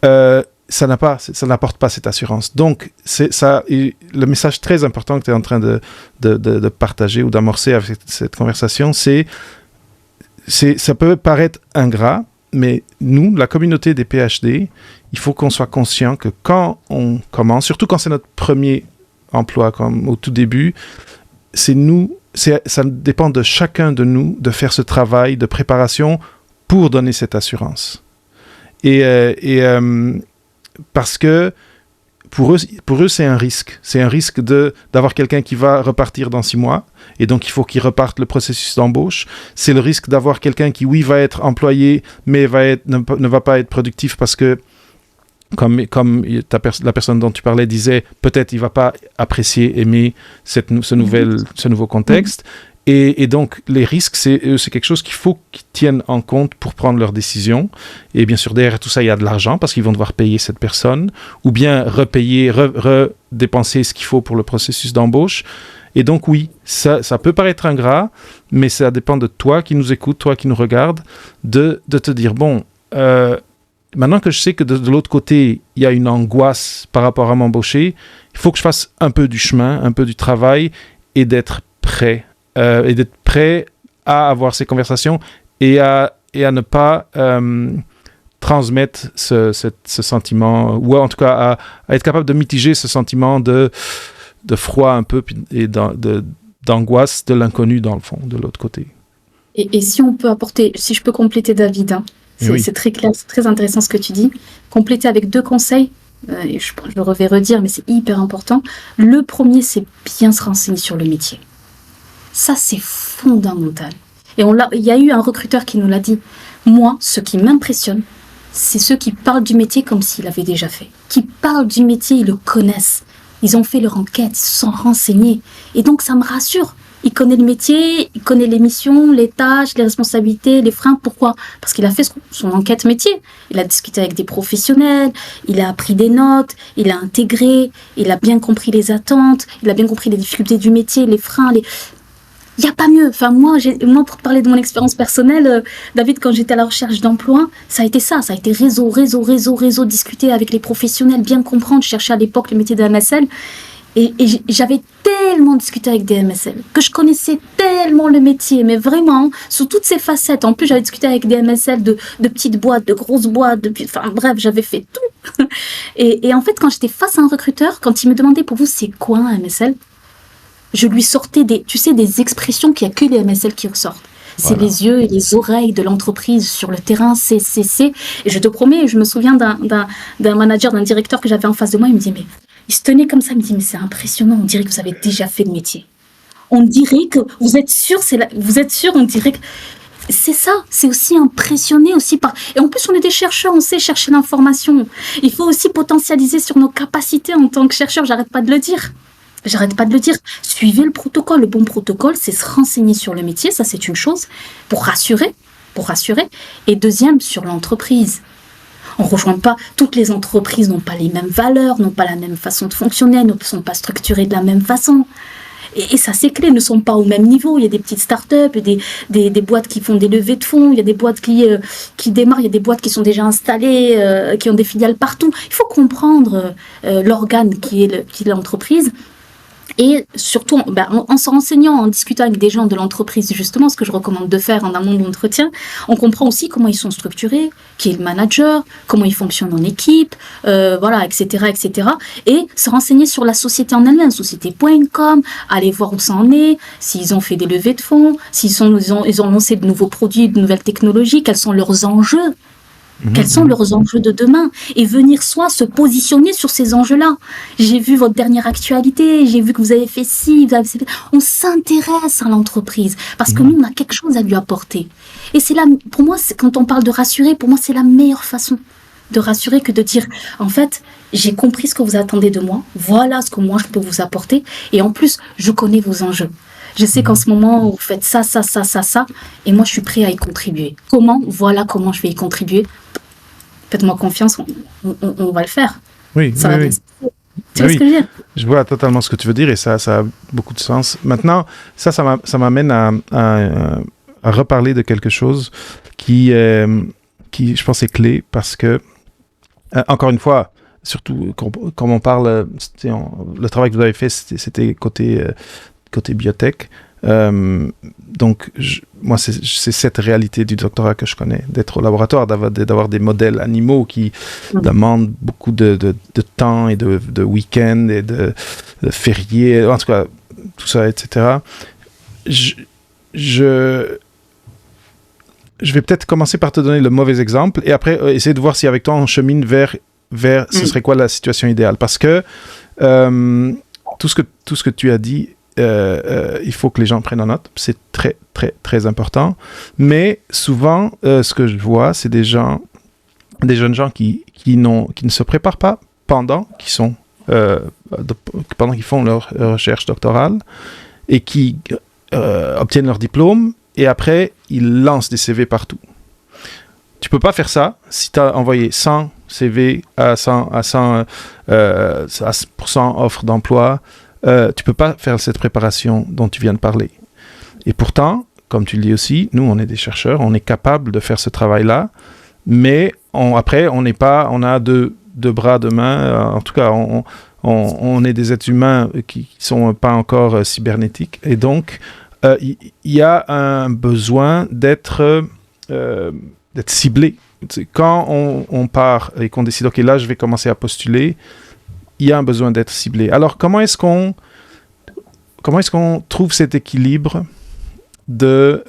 ça n'apporte pas cette assurance. Donc, le message très important que tu es en train de partager ou d'amorcer avec cette conversation, ça peut paraître ingrat, mais nous, la communauté des PhD, il faut qu'on soit conscient que quand on commence, surtout quand c'est notre premier emploi, comme au tout début, ça dépend de chacun de nous de faire ce travail de préparation pour donner cette assurance. Et parce que pour eux, c'est un risque. C'est un risque d'avoir quelqu'un qui va repartir dans 6 mois, et donc il faut qu'il reparte le processus d'embauche. C'est le risque d'avoir quelqu'un qui, oui, va être employé, mais ne va pas être productif parce que comme la personne dont tu parlais disait, peut-être il ne va pas apprécier, aimer ce nouveau contexte. Et donc, les risques, c'est quelque chose qu'il faut qu'ils tiennent en compte pour prendre leurs décisions. Et bien sûr, derrière tout ça, il y a de l'argent parce qu'ils vont devoir payer cette personne ou bien repayer, redépenser ce qu'il faut pour le processus d'embauche. Et donc, oui, ça peut paraître ingrat, mais ça dépend de toi qui nous écoute, toi qui nous regarde, de te dire, bon... maintenant que je sais que de l'autre côté, il y a une angoisse par rapport à m'embaucher, il faut que je fasse un peu du chemin, un peu du travail et d'être prêt. À avoir ces conversations et à ne pas transmettre ce sentiment, ou en tout cas à être capable de mitiger ce sentiment de froid un peu et d'angoisse de l'inconnu dans le fond, de l'autre côté. Et si on peut apporter, si je peux compléter David, hein. C'est très clair, c'est très intéressant ce que tu dis. Compléter avec 2 conseils, je vais redire, mais c'est hyper important. Le premier, c'est bien se renseigner sur le métier. Ça, c'est fondamental. Et il y a eu un recruteur qui nous l'a dit. Moi, ce qui m'impressionne, c'est ceux qui parlent du métier comme s'ils l'avaient déjà fait. Qui parlent du métier, ils le connaissent. Ils ont fait leur enquête, ils se sont renseignés. Et donc, ça me rassure. Il connaît le métier, il connaît les missions, les tâches, les responsabilités, les freins. Pourquoi ? Parce qu'il a fait son enquête métier. Il a discuté avec des professionnels, il a pris des notes, il a intégré, il a bien compris les attentes, il a bien compris les difficultés du métier, les freins, Il n'y a pas mieux. Enfin, moi, pour te parler de mon expérience personnelle, David, quand j'étais à la recherche d'emploi, ça a été ça. Ça a été réseau, discuter avec les professionnels, bien comprendre, chercher à l'époque le métier de MSL. Et j'avais tellement discuté avec des MSL, que je connaissais tellement le métier, mais vraiment, sous toutes ses facettes. En plus, j'avais discuté avec des MSL de petites boîtes, de grosses boîtes, enfin bref, j'avais fait tout. Et en fait, quand j'étais face à un recruteur, quand il me demandait pour vous, c'est quoi un MSL ? Je lui sortais des expressions qu'il n'y a que les MSL qui ressortent. C'est voilà. Les yeux et les oreilles de l'entreprise sur le terrain, c'est. Et je te promets, je me souviens d'un manager, d'un directeur que j'avais en face de moi, il me dit, mais Il se tenait comme ça, il me dit, mais c'est impressionnant, on dirait que vous avez déjà fait le métier. On dirait que vous êtes sûr, on dirait que c'est ça, c'est aussi impressionné aussi par... Et en plus, on est des chercheurs, on sait chercher l'information. Il faut aussi potentialiser sur nos capacités en tant que chercheur, j'arrête pas de le dire. Suivez le protocole. Le bon protocole, c'est se renseigner sur le métier, ça c'est une chose, pour rassurer. Et deuxième, sur l'entreprise. On ne rejoint pas, toutes les entreprises n'ont pas les mêmes valeurs, n'ont pas la même façon de fonctionner, ne sont pas structurées de la même façon. Et ça, c'est clé, ne sont pas au même niveau. Il y a des petites startups, des boîtes qui font des levées de fonds, il y a des boîtes qui démarrent, il y a des boîtes qui sont déjà installées, qui ont des filiales partout. Il faut comprendre l'organe qui est l'entreprise. Et surtout, en se renseignant, en discutant avec des gens de l'entreprise, justement, ce que je recommande de faire en amont de l'entretien, on comprend aussi comment ils sont structurés, qui est le manager, comment ils fonctionnent en équipe, etc. Et se renseigner sur la société en elle-même, société.com, aller voir où ça en est, s'ils ont fait des levées de fonds, ils ont lancé de nouveaux produits, de nouvelles technologies, quels sont leurs enjeux. Quels sont leurs enjeux de demain et venir soit se positionner sur ces enjeux-là. J'ai vu votre dernière actualité, j'ai vu que vous avez fait ci, on s'intéresse à l'entreprise parce que nous, on a quelque chose à lui apporter. Et c'est là, pour moi, quand on parle de rassurer, pour moi, c'est la meilleure façon de rassurer que de dire, en fait, j'ai compris ce que vous attendez de moi, voilà ce que moi je peux vous apporter et en plus, je connais vos enjeux. Je sais qu'en ce moment, vous faites ça, et moi, je suis prêt à y contribuer. Comment ? Voilà comment je vais y contribuer. Faites-moi confiance, on va le faire. Oui, ça va. Oui. Tu vois ce que je veux dire ? Je vois totalement ce que tu veux dire et ça a beaucoup de sens. Maintenant, ça m'amène à reparler de quelque chose qui, je pense, est clé parce que, encore une fois, surtout quand on parle, le travail que vous avez fait, c'était côté biotech. Donc, moi, c'est cette réalité du doctorat que je connais, d'être au laboratoire, d'avoir des modèles animaux qui demandent beaucoup de temps et de week-ends et de fériés, en tout cas, tout ça, etc. Je vais peut-être commencer par te donner le mauvais exemple et après essayer de voir si avec toi on chemine vers ce serait quoi la situation idéale. Parce que tout ce que tu as dit, il faut que les gens prennent en note. C'est très, très, très important. Mais souvent, ce que je vois, c'est des jeunes gens qui ne se préparent pas pendant qu'ils font leur recherche doctorale et qui obtiennent leur diplôme et après, ils lancent des CV partout. Tu peux pas faire ça si tu as envoyé 100 CV à 100 offres d'emploi. Tu peux pas faire cette préparation dont tu viens de parler. Et pourtant, comme tu le dis aussi, nous, on est des chercheurs, on est capable de faire ce travail-là, mais après, on a deux bras, deux mains, en tout cas, on est des êtres humains qui sont pas encore cybernétiques, et donc, il y a un besoin d'être ciblé. Quand on part et qu'on décide, OK, là, je vais commencer à postuler, il y a un besoin d'être ciblé. Alors, comment est-ce qu'on trouve cet équilibre de...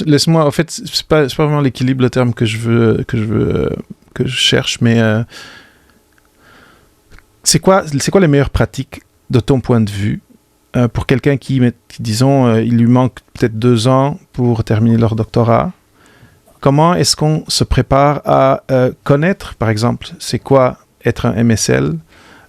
laisse-moi, en fait, c'est pas vraiment l'équilibre, le terme que je cherche, mais c'est quoi les meilleures pratiques de ton point de vue pour quelqu'un qui disons, il lui manque peut-être 2 ans pour terminer leur doctorat? Comment est-ce qu'on se prépare à connaître, par exemple, c'est quoi être un MSL?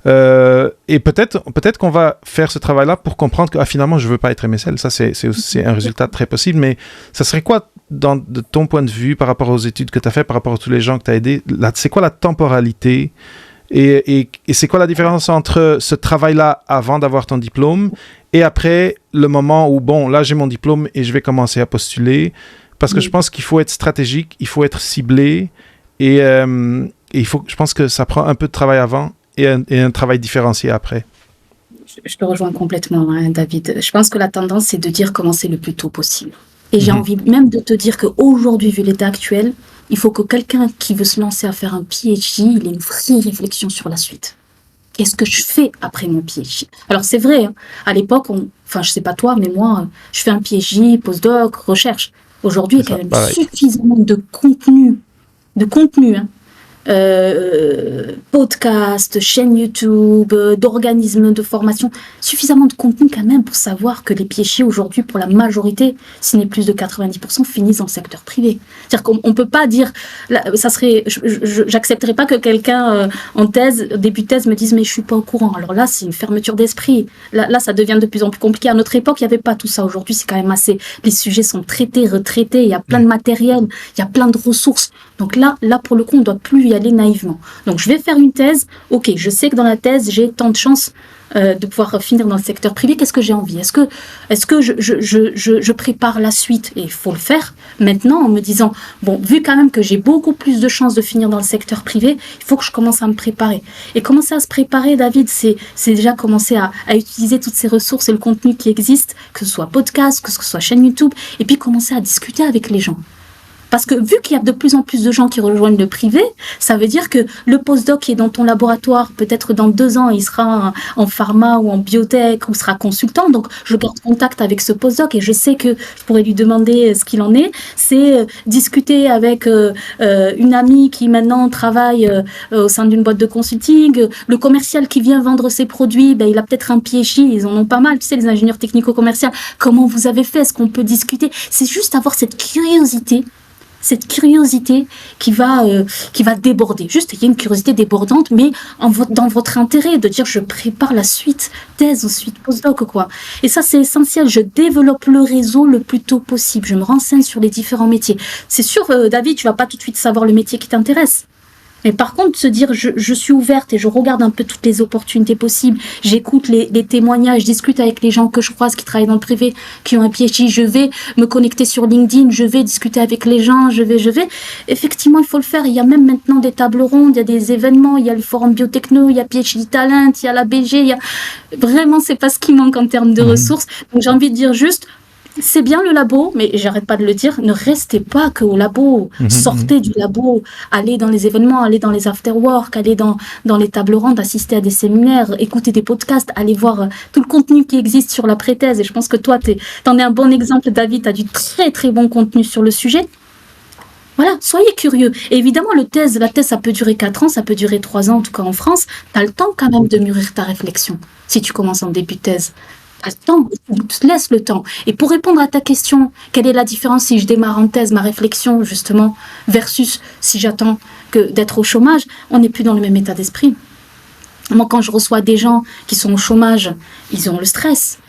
Et peut-être qu'on va faire ce travail-là pour comprendre que finalement, je ne veux pas être MSL. Ça, c'est un résultat très possible. Mais ça serait quoi, de ton point de vue, par rapport aux études que tu as faites, par rapport à tous les gens que tu as aidés, c'est quoi la temporalité? Et c'est quoi la différence entre ce travail-là avant d'avoir ton diplôme et après le moment où, bon, là, j'ai mon diplôme et je vais commencer à postuler? Parce que je pense qu'il faut être stratégique, il faut être ciblé et je pense que ça prend un peu de travail avant et un travail différencié après. Je te rejoins complètement, hein, David. Je pense que la tendance, c'est de dire commencer le plus tôt possible. Et j'ai envie même de te dire qu'aujourd'hui, vu l'état actuel, il faut que quelqu'un qui veut se lancer à faire un PhD, il ait une vraie réflexion sur la suite. Qu'est-ce que je fais après mon PhD? Alors, c'est vrai, hein, à l'époque, je sais pas toi, mais moi, je fais un PhD, postdoc, recherche. Aujourd'hui, il y a quand même suffisamment de contenu, hein, podcasts, chaînes YouTube, d'organismes de formation, suffisamment de contenu quand même pour savoir que les PhD aujourd'hui, pour la majorité, si n'est plus de 90%, finissent dans le secteur privé. C'est-à-dire qu'on peut pas dire, ça serait, j'accepterais pas que quelqu'un en thèse, début de thèse, me dise mais je suis pas au courant. Alors là, c'est une fermeture d'esprit. Là, ça devient de plus en plus compliqué. À notre époque, il y avait pas tout ça. Aujourd'hui, c'est quand même assez. Les sujets sont traités, retraités. Il y a plein de matériel, il y a plein de ressources. Donc là, pour le coup, on doit plus y aller naïvement. Donc, je vais faire une thèse. Ok, je sais que dans la thèse, j'ai tant de chances de pouvoir finir dans le secteur privé. Qu'est-ce que j'ai envie ? Est-ce que je prépare la suite ? Et il faut le faire maintenant en me disant, bon, vu quand même que j'ai beaucoup plus de chances de finir dans le secteur privé, il faut que je commence à me préparer. Et commencer à se préparer, David, c'est déjà commencer à utiliser toutes ces ressources et le contenu qui existe, que ce soit podcast, que ce soit chaîne YouTube, et puis commencer à discuter avec les gens. Parce que vu qu'il y a de plus en plus de gens qui rejoignent le privé, ça veut dire que le postdoc qui est dans ton laboratoire, peut-être dans 2 ans, il sera en pharma ou en biotech ou sera consultant. Donc, je garde contact avec ce postdoc et je sais que je pourrais lui demander ce qu'il en est. C'est discuter avec une amie qui maintenant travaille au sein d'une boîte de consulting. Le commercial qui vient vendre ses produits, il a peut-être un PhD, ils en ont pas mal. Tu sais, les ingénieurs technico-commerciaux, comment vous avez fait ? Est-ce qu'on peut discuter ? C'est juste avoir cette curiosité qui va déborder. Juste, il y a une curiosité débordante, mais dans votre intérêt, de dire je prépare la suite thèse, ensuite postdoc, quoi. Et ça, c'est essentiel. Je développe le réseau le plus tôt possible. Je me renseigne sur les différents métiers. C'est sûr, David, tu vas pas tout de suite savoir le métier qui t'intéresse. Mais par contre, se dire, je suis ouverte et je regarde un peu toutes les opportunités possibles, j'écoute les témoignages, je discute avec les gens que je croise qui travaillent dans le privé, qui ont un PhD, je vais me connecter sur LinkedIn, je vais discuter avec les gens, je vais. Effectivement, il faut le faire. Il y a même maintenant des tables rondes, il y a des événements, il y a le forum biotechno, il y a PhD Talent, il y a la BG, Vraiment, c'est pas ce qui manque en termes de ressources. Donc, j'ai envie de dire juste, c'est bien le labo, mais j'arrête pas de le dire, ne restez pas qu'au labo, sortez du labo, allez dans les événements, allez dans les after-work, allez dans les tables rondes, assistez à des séminaires, écoutez des podcasts, allez voir tout le contenu qui existe sur la pré-thèse. Et je pense que toi, t'en es un bon exemple, David, t'as du très très bon contenu sur le sujet. Voilà, soyez curieux. Et évidemment, la thèse, ça peut durer 4 ans, ça peut durer 3 ans, en tout cas en France. T'as le temps quand même de mûrir ta réflexion, si tu commences en début de thèse. Temps, laisse le temps. Et pour répondre à ta question, quelle est la différence si je démarre en thèse ma réflexion justement versus si j'attends que d'être au chômage, on n'est plus dans le même état d'esprit. Moi, quand je reçois des gens qui sont au chômage, ils ont le stress.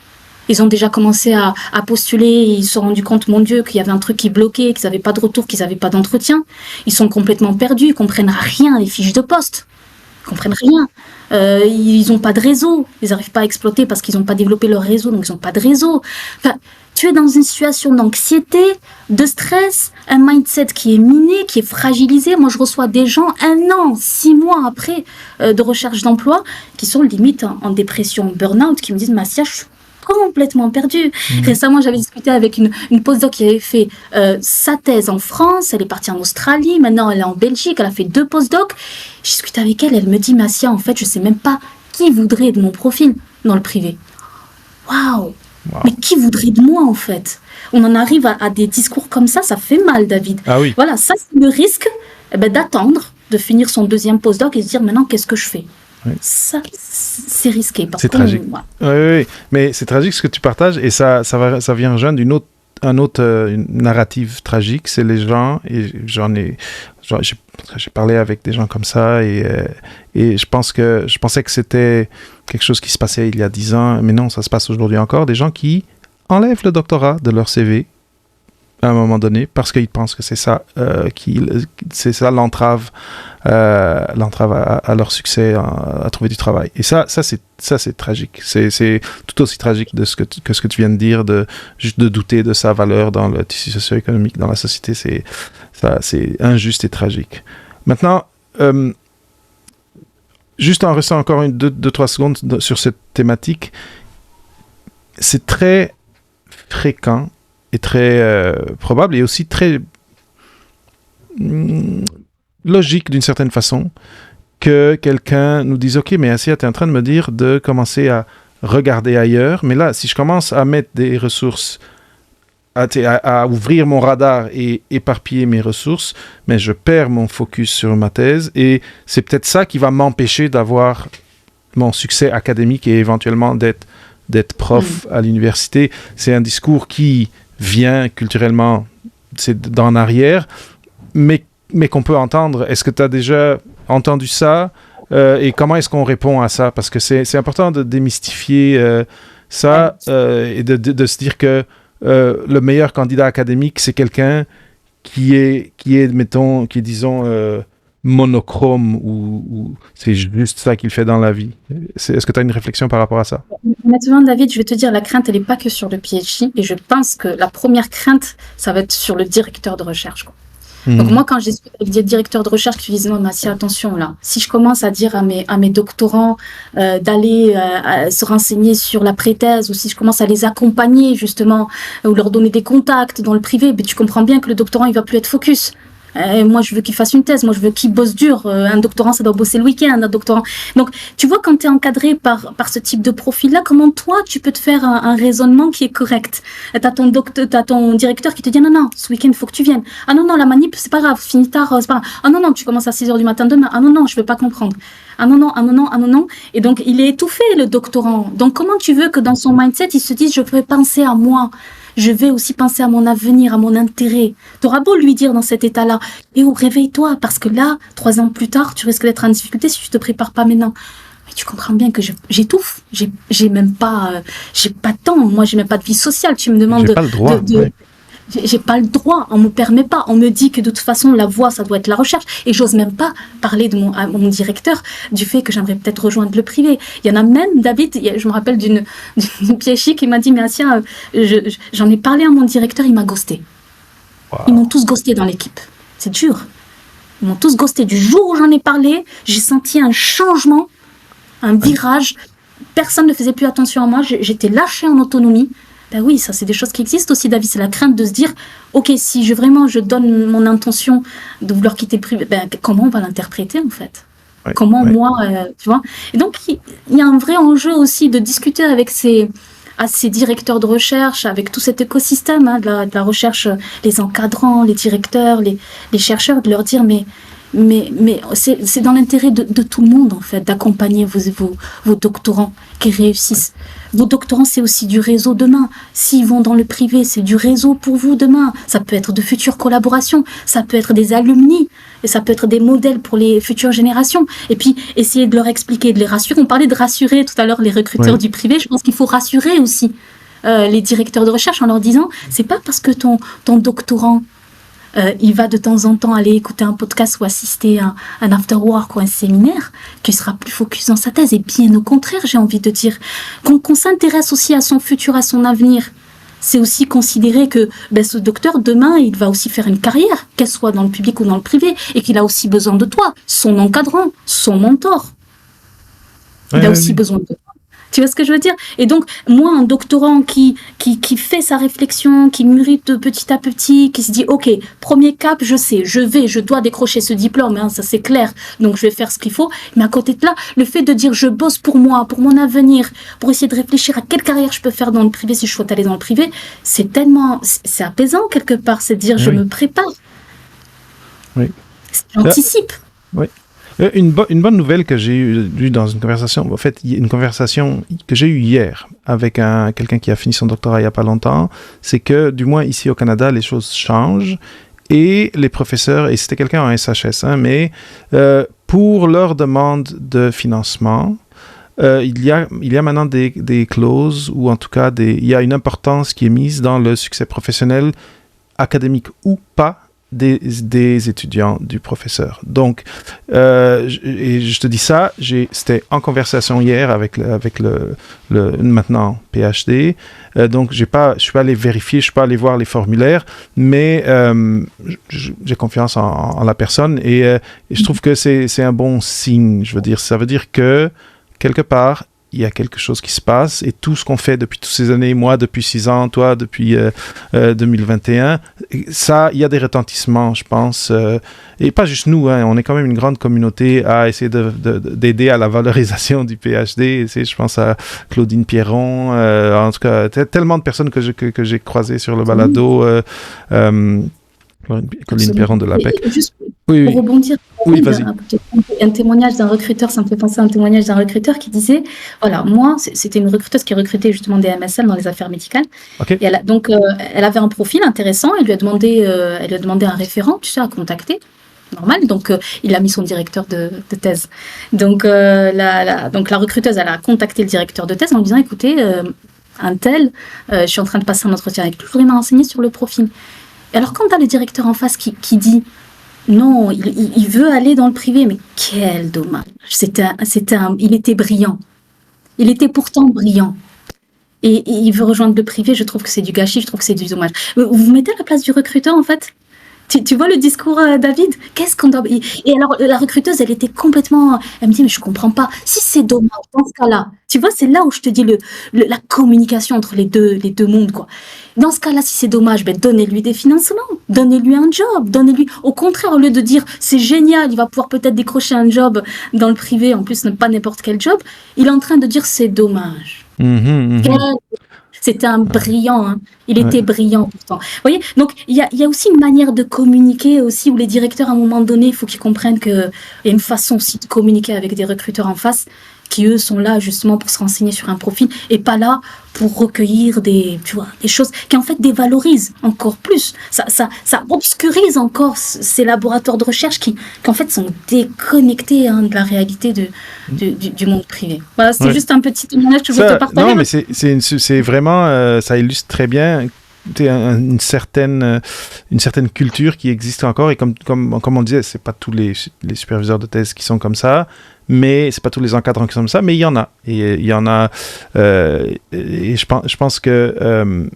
Ils ont déjà commencé à postuler, ils se sont rendus compte, mon Dieu, qu'il y avait un truc qui bloquait, qu'ils n'avaient pas de retour, qu'ils n'avaient pas d'entretien. Ils sont complètement perdus, ils comprennent rien les fiches de poste. Ils comprennent rien. Ils n'ont pas de réseau. Ils n'arrivent pas à exploiter parce qu'ils n'ont pas développé leur réseau, donc ils n'ont pas de réseau. Enfin, tu es dans une situation d'anxiété, de stress, un mindset qui est miné, qui est fragilisé. Moi, je reçois des gens 1 an, 6 mois après de recherche d'emploi qui sont limite en dépression, burn-out, qui me disent « Massia, je suis complètement perdue. Récemment, j'avais discuté avec une postdoc qui avait fait sa thèse en France, elle est partie en Australie, maintenant elle est en Belgique, elle a fait 2 postdocs. J'ai discuté avec elle, elle me dit, Massia, en fait, je sais même pas qui voudrait de mon profil dans le privé. Waouh! Mais qui voudrait de moi, en fait? On en arrive à des discours comme ça fait mal, David. Ah oui. Voilà, ça, c'est le risque d'attendre, de finir son 2e postdoc et se dire, maintenant, qu'est-ce que je fais? Oui. Ça, c'est risqué. C'est tragique. Oui, mais c'est tragique ce que tu partages et ça vient rejoindre une autre narrative tragique. C'est les gens, et j'ai parlé avec des gens comme ça et je pensais que c'était quelque chose qui se passait il y a 10 ans, mais non, ça se passe aujourd'hui encore. Des gens qui enlèvent le doctorat de leur CV à un moment donné parce qu'ils pensent que c'est ça l'entrave à leur succès à trouver du travail. Et ça c'est tragique. C'est tout aussi tragique que ce que tu viens de dire, juste de douter de sa valeur dans le tissu socio-économique, dans la société. C'est injuste et tragique. Maintenant, juste en restant encore 2-3 secondes sur cette thématique, c'est très fréquent et très probable et aussi très logique d'une certaine façon que quelqu'un nous dise « Ok, mais Assia, tu es en train de me dire de commencer à regarder ailleurs, mais là, si je commence à mettre des ressources à ouvrir mon radar et éparpiller mes ressources, mais je perds mon focus sur ma thèse et c'est peut-être ça qui va m'empêcher d'avoir mon succès académique et éventuellement d'être prof à l'université. C'est un discours qui vient culturellement d'en arrière, mais qu'on peut entendre. Est-ce que tu as déjà entendu ça et comment est-ce qu'on répond à ça? Parce que c'est important de démystifier ça et de se dire que le meilleur candidat académique, c'est quelqu'un qui est disons, monochrome ou c'est juste ça qu'il fait dans la vie. Est-ce que tu as une réflexion par rapport à ça? Honnêtement, David, je vais te dire, la crainte, elle n'est pas que sur le PhD, et je pense que la première crainte, ça va être sur le directeur de recherche, quoi. Donc moi, quand je discute avec des directeurs de recherche qui disent non, mais si attention là, si je commence à dire à mes doctorants d'aller se renseigner sur la pré-thèse, ou si je commence à les accompagner justement, ou leur donner des contacts dans le privé, ben, tu comprends bien que le doctorant, il va plus être focus. Moi, je veux qu'il fasse une thèse. Moi, je veux qu'il bosse dur. Un doctorant, ça doit bosser le week-end. Un doctorant. Donc, tu vois, quand tu es encadré par ce type de profil-là, comment toi, tu peux te faire un raisonnement qui est correct? T'as ton directeur qui te dit, non, ce week-end, il faut que tu viennes. Ah non, la manip, c'est pas grave. Finis tard, c'est pas grave. Ah non, tu commences à 6h du matin demain. Ah non, je veux pas comprendre. Ah non. Et donc, il est étouffé, le doctorant. Donc, comment tu veux que dans son mindset, il se dise, je peux penser à moi? Je vais aussi penser à mon avenir, à mon intérêt. T'auras beau lui dire dans cet état-là, réveille-toi, parce que là, 3 ans plus tard, tu risques d'être en difficulté si tu te prépares pas maintenant. Mais tu comprends bien que j'étouffe. J'ai même pas, j'ai pas de temps. Moi, j'ai même pas de vie sociale. Tu me demandes pas le droit. J'ai pas le droit, on me permet pas, on me dit que de toute façon la voie ça doit être la recherche et j'ose même pas parler à mon directeur du fait que j'aimerais peut-être rejoindre le privé. Il y en a même, David, je me rappelle d'une PhD qui m'a dit mais Assia, j'en ai parlé à mon directeur, il m'a ghosté. Wow. Ils m'ont tous ghosté dans l'équipe, c'est dur. Ils m'ont tous ghosté. Du jour où j'en ai parlé, j'ai senti un changement, un virage. Personne ne faisait plus attention à moi, j'étais lâchée en autonomie. Ben oui, ça c'est des choses qui existent aussi, David. C'est la crainte de se dire, ok, si je donne mon intention de vouloir quitter le privé, ben, comment on va l'interpréter en fait? Comment moi, tu vois? Et donc il y a un vrai enjeu aussi de discuter avec ces directeurs de recherche, avec tout cet écosystème de la recherche, les encadrants, les directeurs, les chercheurs, de leur dire mais c'est dans l'intérêt de tout le monde en fait d'accompagner vos doctorants qui réussissent. Vos doctorants, c'est aussi du réseau demain. S'ils vont dans le privé, c'est du réseau pour vous demain. Ça peut être de futures collaborations, ça peut être des alumni, et ça peut être des modèles pour les futures générations. Et puis, essayer de leur expliquer, de les rassurer. On parlait de rassurer tout à l'heure les recruteurs du privé. Je pense qu'il faut rassurer aussi les directeurs de recherche en leur disant, c'est pas parce que ton doctorant il va de temps en temps aller écouter un podcast ou assister à un after-work ou un séminaire, qu'il sera plus focus dans sa thèse. Et bien au contraire, j'ai envie de dire qu'on s'intéresse aussi à son futur, à son avenir. C'est aussi considérer que ce docteur, demain, il va aussi faire une carrière, qu'elle soit dans le public ou dans le privé, et qu'il a aussi besoin de toi, son encadrant, son mentor. Il a aussi besoin de toi. Tu vois ce que je veux dire? Et donc, moi, un doctorant qui fait sa réflexion, qui mûrit de petit à petit, qui se dit, OK, premier cap, je dois décrocher ce diplôme, ça c'est clair, donc je vais faire ce qu'il faut. Mais à côté de là, le fait de dire, je bosse pour moi, pour mon avenir, pour essayer de réfléchir à quelle carrière je peux faire dans le privé si je souhaite aller dans le privé, c'est apaisant quelque part, c'est de dire, je me prépare. Oui. J'anticipe. Oui. Une bonne nouvelle que j'ai eue dans une conversation, en fait, une conversation que j'ai eue hier avec quelqu'un qui a fini son doctorat il n'y a pas longtemps, c'est que, du moins ici au Canada, les choses changent et les professeurs, et c'était quelqu'un en SHS, mais pour leur demande de financement, il y a maintenant des clauses, ou en tout cas, il y a une importance qui est mise dans le succès professionnel, académique ou pas, des étudiants du professeur. Donc, et je te dis ça, c'était en conversation hier avec le maintenant PhD. Donc, je suis pas allé vérifier, je suis pas allé voir les formulaires, mais j'ai confiance en la personne et je trouve que c'est un bon signe. Je veux dire, ça veut dire que quelque part, il y a quelque chose qui se passe, et tout ce qu'on fait depuis toutes ces années, moi depuis 6 ans, toi depuis 2021, ça, il y a des retentissements, je pense, et pas juste nous, hein, on est quand même une grande communauté à essayer d'aider à la valorisation du PhD. Je pense à Claudine Pierron, en tout cas, tellement de personnes que j'ai croisées sur le balado. Claudine Pierron de l'APEC. Juste pour rebondir, oui, vas-y. Un témoignage d'un recruteur, ça me fait penser à un témoignage d'un recruteur qui disait, voilà, moi, c'était une recruteuse qui recrutait justement des MSL dans les affaires médicales. Okay. Et elle avait un profil intéressant, elle lui a demandé un référent, tu sais, à contacter. Normal, donc il a mis son directeur de thèse. Donc la recruteuse, elle a contacté le directeur de thèse en lui disant, écoutez, un tel, je suis en train de passer un entretien avec lui, je voudrais m'enseigner sur le profil. Et alors quand tu as le directeur en face qui dit non, il veut aller dans le privé, mais quel dommage. Il était brillant. Il était pourtant brillant. Et il veut rejoindre le privé, je trouve que c'est du gâchis, je trouve que c'est du dommage. Vous vous mettez à la place du recruteur en fait. Tu vois le discours, David? Qu'est-ce qu'on doit... Et alors, la recruteuse, elle était complètement... Elle me dit, mais je comprends pas. Si c'est dommage, dans ce cas-là, tu vois, c'est là où je te dis la communication entre les deux mondes, quoi. Dans ce cas-là, si c'est dommage, donnez-lui des financements, donnez-lui un job, donnez-lui... Au contraire, au lieu de dire, c'est génial, il va pouvoir peut-être décrocher un job dans le privé, en plus, pas n'importe quel job, il est en train de dire, c'est dommage. C'était un brillant, hein. Il était brillant pourtant. Vous voyez, donc il y a aussi une manière de communiquer aussi où les directeurs à un moment donné, il faut qu'ils comprennent qu'il y a une façon aussi de communiquer avec des recruteurs en face qui eux sont là justement pour se renseigner sur un profil et pas là pour recueillir des choses qui en fait dévalorisent encore plus. Ça obscurise encore ces laboratoires de recherche qui en fait sont déconnectés de la réalité du monde privé. Voilà, c'était juste un petit témoignage que je voulais te partager. Non, mais c'est vraiment, ça illustre très bien une certaine culture qui existe encore, et comme on disait, c'est pas tous les superviseurs de thèse qui sont comme ça, mais c'est pas tous les encadrants qui sont comme ça, mais il y en a, et il y en a, et je pense que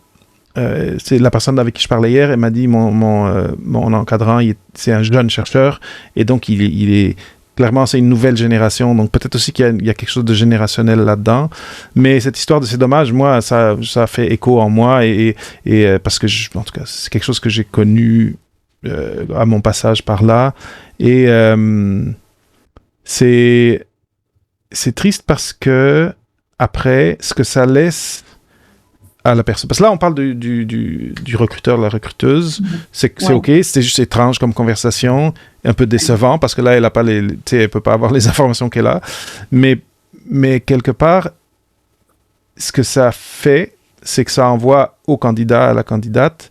c'est la personne avec qui je parlais hier, elle m'a dit mon encadrant, c'est un jeune chercheur, et donc il est clairement, c'est une nouvelle génération, donc peut-être aussi qu'il y a quelque chose de générationnel là-dedans. Mais cette histoire de ces dommages, moi, ça fait écho en moi, et parce que, en tout cas, c'est quelque chose que j'ai connu à mon passage par là. Et c'est triste parce que, après, ce que ça laisse à la personne. Parce que là, on parle du recruteur, la recruteuse. C'est OK, c'était juste étrange comme conversation, un peu décevant, parce que là, elle peut pas avoir les informations qu'elle a. Mais quelque part, ce que ça fait, c'est que ça envoie au candidat, à la candidate,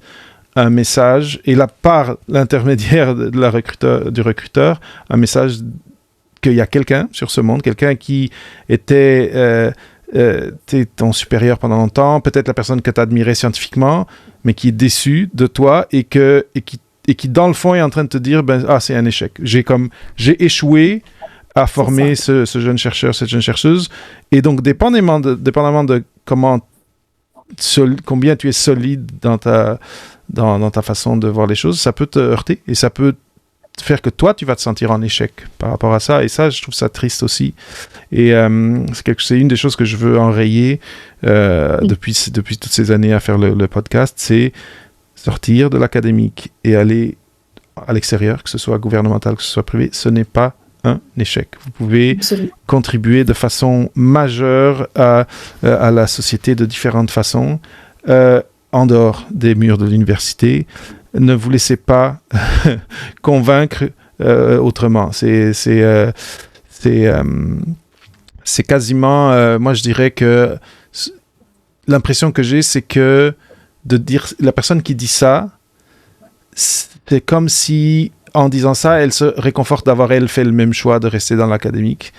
un message, et là, par l'intermédiaire du recruteur, un message qu'il y a quelqu'un sur ce monde, quelqu'un qui était... t'es ton supérieur pendant longtemps, peut-être la personne que tu admirais scientifiquement, mais qui est déçue de toi et qui dans le fond est en train de te dire c'est un échec. J'ai échoué à former ce jeune chercheur, cette jeune chercheuse, et donc dépendamment de combien tu es solide dans ta façon de voir les choses, ça peut te heurter et ça peut faire que toi, tu vas te sentir en échec par rapport à ça. Et ça, je trouve ça triste aussi. Et c'est une des choses que je veux enrayer depuis toutes ces années à faire le podcast, c'est sortir de l'académique et aller à l'extérieur, que ce soit gouvernemental, que ce soit privé. Ce n'est pas un échec. Vous pouvez contribuer de façon majeure à la société de différentes façons, en dehors des murs de l'université. Ne vous laissez pas convaincre autrement. C'est quasiment... moi, je dirais que l'impression que j'ai, c'est que la personne qui dit ça, c'est comme si, en disant ça, elle se réconforte d'avoir, elle, fait le même choix de rester dans l'académique.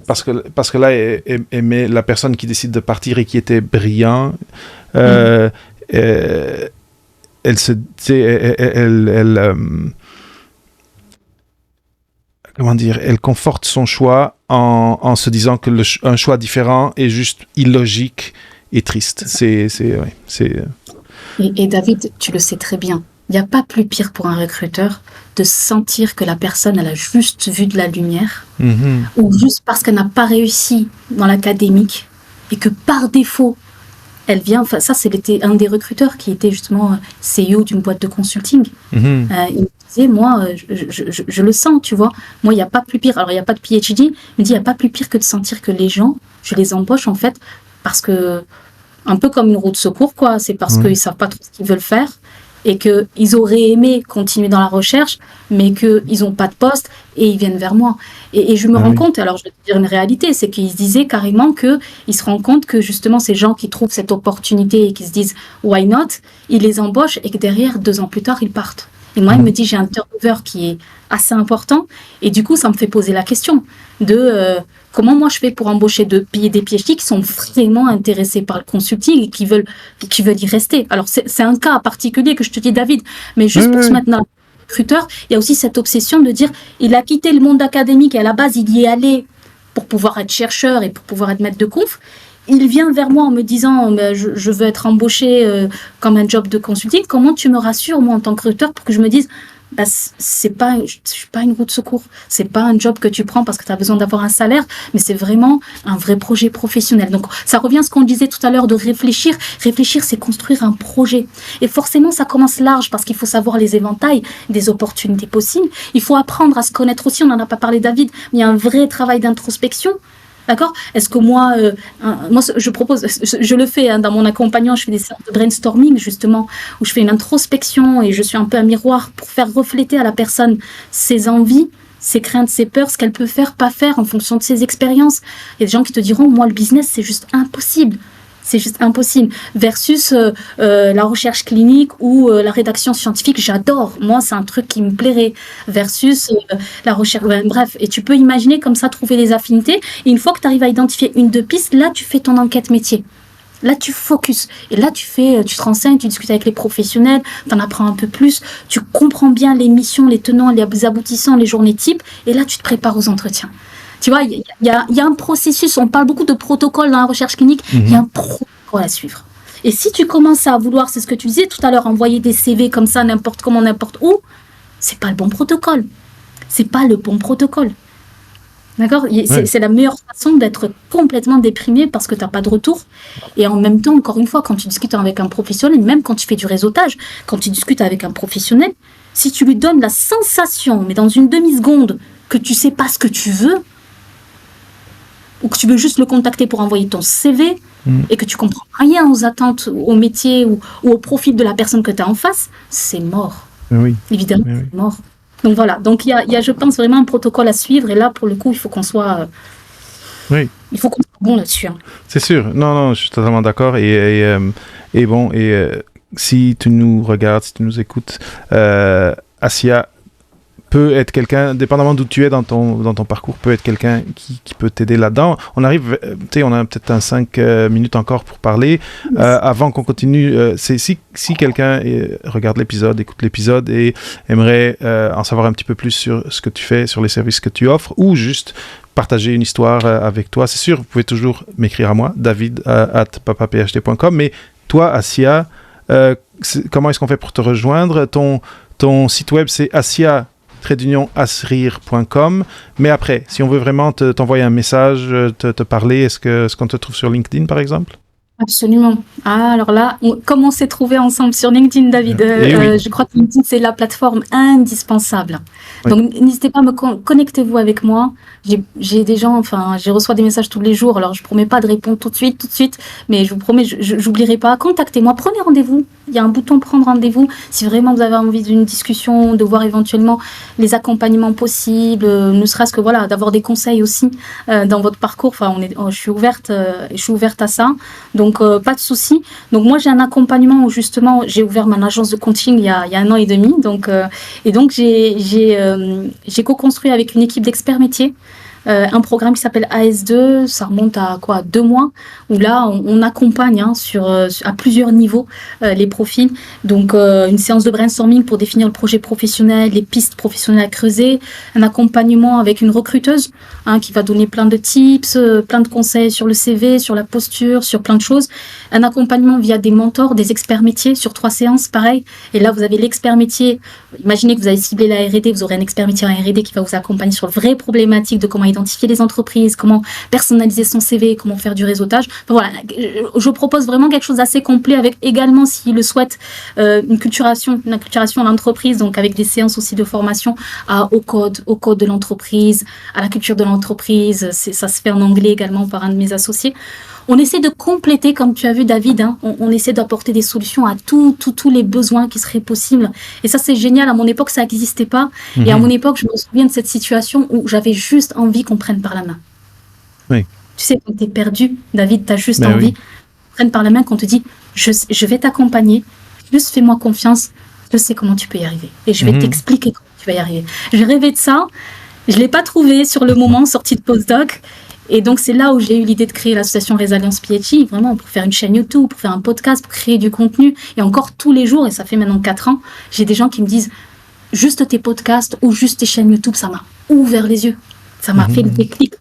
Parce que là, elle met la personne qui décide de partir et qui était brillant, elle conforte son choix en se disant que un choix différent est juste illogique et triste. Et David, tu le sais très bien. Il n'y a pas plus pire pour un recruteur de sentir que la personne, elle a juste vu de la lumière, ou juste parce qu'elle n'a pas réussi dans l'académique, et que par défaut, elle vient... Enfin, ça, c'était un des recruteurs qui était justement CEO d'une boîte de consulting. Il me disait, moi, je le sens, tu vois. Moi, il n'y a pas plus pire. Alors, il n'y a pas de PhD. Il me dit, il n'y a pas plus pire que de sentir que les gens, je les embauche, en fait, parce que... Un peu comme une roue de secours, quoi. C'est parce qu'ils ne savent pas trop ce qu'ils veulent faire et qu'ils auraient aimé continuer dans la recherche, mais qu'ils n'ont pas de poste et ils viennent vers moi. Et je me rends compte, alors je vais te dire une réalité, c'est qu'ils se disaient carrément qu'ils se rendent compte que justement ces gens qui trouvent cette opportunité et qui se disent « why not ?», ils les embauchent et que derrière, 2 ans plus tard, ils partent. Et moi, il me dit, j'ai un turnover qui est assez important. Et du coup, ça me fait poser la question de comment moi je fais pour embaucher des PhD qui sont vraiment intéressés par le consulting et qui veulent y rester. Alors, c'est un cas particulier que je te dis, David, mais juste pour se mettre dans le recruteur, il y a aussi cette obsession de dire, il a quitté le monde académique et à la base, il y est allé pour pouvoir être chercheur et pour pouvoir être maître de conf. Il vient vers moi en me disant je veux être embauché comme un job de consulting. Comment tu me rassures, moi, en tant que recruteur, pour que je me dise je suis pas une roue de secours. C'est pas un job que tu prends parce que tu as besoin d'avoir un salaire, mais c'est vraiment un vrai projet professionnel. Donc, ça revient à ce qu'on disait tout à l'heure de réfléchir. Réfléchir, c'est construire un projet. Et forcément, ça commence large parce qu'il faut savoir les éventails des opportunités possibles. Il faut apprendre à se connaître aussi. On n'en a pas parlé, David, mais il y a un vrai travail d'introspection. D'accord ? Est-ce que moi, je propose, je le fais dans mon accompagnement, je fais des séances de brainstorming justement, où je fais une introspection et je suis un peu un miroir pour faire refléter à la personne ses envies, ses craintes, ses peurs, ce qu'elle peut faire, pas faire en fonction de ses expériences. Il y a des gens qui te diront, moi, le business, c'est juste impossible. C'est juste impossible. Versus la recherche clinique ou la rédaction scientifique, j'adore. Moi, c'est un truc qui me plairait. Versus la recherche... bref, et tu peux imaginer comme ça, trouver des affinités. Et une fois que tu arrives à identifier une, 2 pistes, là, tu fais ton enquête métier. Là, tu focuses. Et là, tu te renseignes, tu discutes avec les professionnels, tu en apprends un peu plus, tu comprends bien les missions, les tenants, les aboutissants, les journées types. Et là, tu te prépares aux entretiens. Tu vois, il y a un processus, on parle beaucoup de protocole dans la recherche clinique, il y a un protocole à suivre. Et si tu commences à vouloir, c'est ce que tu disais tout à l'heure, envoyer des CV comme ça, n'importe comment, n'importe où, c'est pas le bon protocole. C'est pas le bon protocole. D'accord ? C'est la meilleure façon d'être complètement déprimé parce que tu n'as pas de retour. Et en même temps, encore une fois, quand tu discutes avec un professionnel, même quand tu fais du réseautage, quand tu discutes avec un professionnel, si tu lui donnes la sensation, mais dans une demi-seconde, que tu sais pas ce que tu veux, ou que tu veux juste le contacter pour envoyer ton CV, et que tu comprends rien aux attentes, au métier ou au profil de la personne que tu as en face, c'est mort. Évidemment, c'est mort. Donc voilà, donc il y a, je pense, vraiment un protocole à suivre, et là, pour le coup, il faut qu'on soit... Il faut qu'on soit bon là-dessus. Hein. C'est sûr. Non, je suis totalement d'accord. Et si tu nous regardes, si tu nous écoutes, Assia peut être quelqu'un, dépendamment d'où tu es dans ton parcours, peut être quelqu'un qui peut t'aider là-dedans. On arrive, tu sais, on a peut-être 5 minutes encore pour parler. Avant qu'on continue, si quelqu'un regarde l'épisode, écoute l'épisode et aimerait en savoir un petit peu plus sur ce que tu fais, sur les services que tu offres, ou juste partager une histoire avec toi, c'est sûr, vous pouvez toujours m'écrire à moi, david@papaphd.com, mais toi, Assia, comment est-ce qu'on fait pour te rejoindre? Ton site web, c'est asria-asrir.com. Mais après, si on veut vraiment t'envoyer un message, te parler, est-ce qu'on te trouve sur LinkedIn, par exemple? Absolument. Ah, alors là, comme on s'est trouvés ensemble sur LinkedIn, David, je crois que LinkedIn, c'est la plateforme indispensable. Donc, n'hésitez pas à connectez-vous avec moi. J'ai des gens, je reçois des messages tous les jours, alors je promets pas de répondre tout de suite, mais je vous promets, j'oublierai pas. Contactez-moi, prenez rendez-vous. Il y a un bouton prendre rendez-vous. Si vraiment vous avez envie d'une discussion, de voir éventuellement les accompagnements possibles, ne serait-ce que d'avoir des conseils aussi dans votre parcours. Je suis ouverte à ça. Donc, pas de souci. Donc, moi, j'ai un accompagnement où justement, j'ai ouvert mon agence de coaching il y a 1 an et demi. Donc, j'ai co-construit avec une équipe d'experts métiers un programme qui s'appelle AS2, ça remonte à 2 mois, où là, on accompagne à plusieurs niveaux les profils. Donc, une séance de brainstorming pour définir le projet professionnel, les pistes professionnelles à creuser, un accompagnement avec une recruteuse qui va donner plein de tips, plein de conseils sur le CV, sur la posture, sur plein de choses. Un accompagnement via des mentors, des experts métiers sur 3 séances, pareil. Et là, vous avez l'expert métier. Imaginez que vous avez ciblé la R&D, vous aurez un expert métier en R&D qui va vous accompagner sur les vraies problématiques de comment identifier les entreprises, comment personnaliser son CV, comment faire du réseautage. Enfin, voilà, je propose vraiment quelque chose d'assez complet avec également, s'il le souhaite, une acculturation à l'entreprise, donc avec des séances aussi de formation au code de l'entreprise, à la culture de l'entreprise. Ça se fait en anglais également par un de mes associés. On essaie de compléter, comme tu as vu David, on essaie d'apporter des solutions à tous les besoins qui seraient possibles. Et ça, c'est génial. À mon époque, ça n'existait pas. Et à mon époque, je me souviens de cette situation où j'avais juste envie qu'on prenne par la main. Oui. Tu sais, quand tu es perdu, David, tu as juste envie qu'on prenne par la main, qu'on te dit, je vais t'accompagner, juste fais-moi confiance, je sais comment tu peux y arriver. Et je vais t'expliquer comment tu vas y arriver. Je rêvais de ça. Je ne l'ai pas trouvé sur le moment, sorti de postdoc. Et donc, c'est là où j'ai eu l'idée de créer l'association Résilience PhD, vraiment pour faire une chaîne YouTube, pour faire un podcast, pour créer du contenu. Et encore tous les jours, et ça fait maintenant 4 ans, j'ai des gens qui me disent juste tes podcasts ou juste tes chaînes YouTube, ça m'a ouvert les yeux. Ça m'a fait le déclic.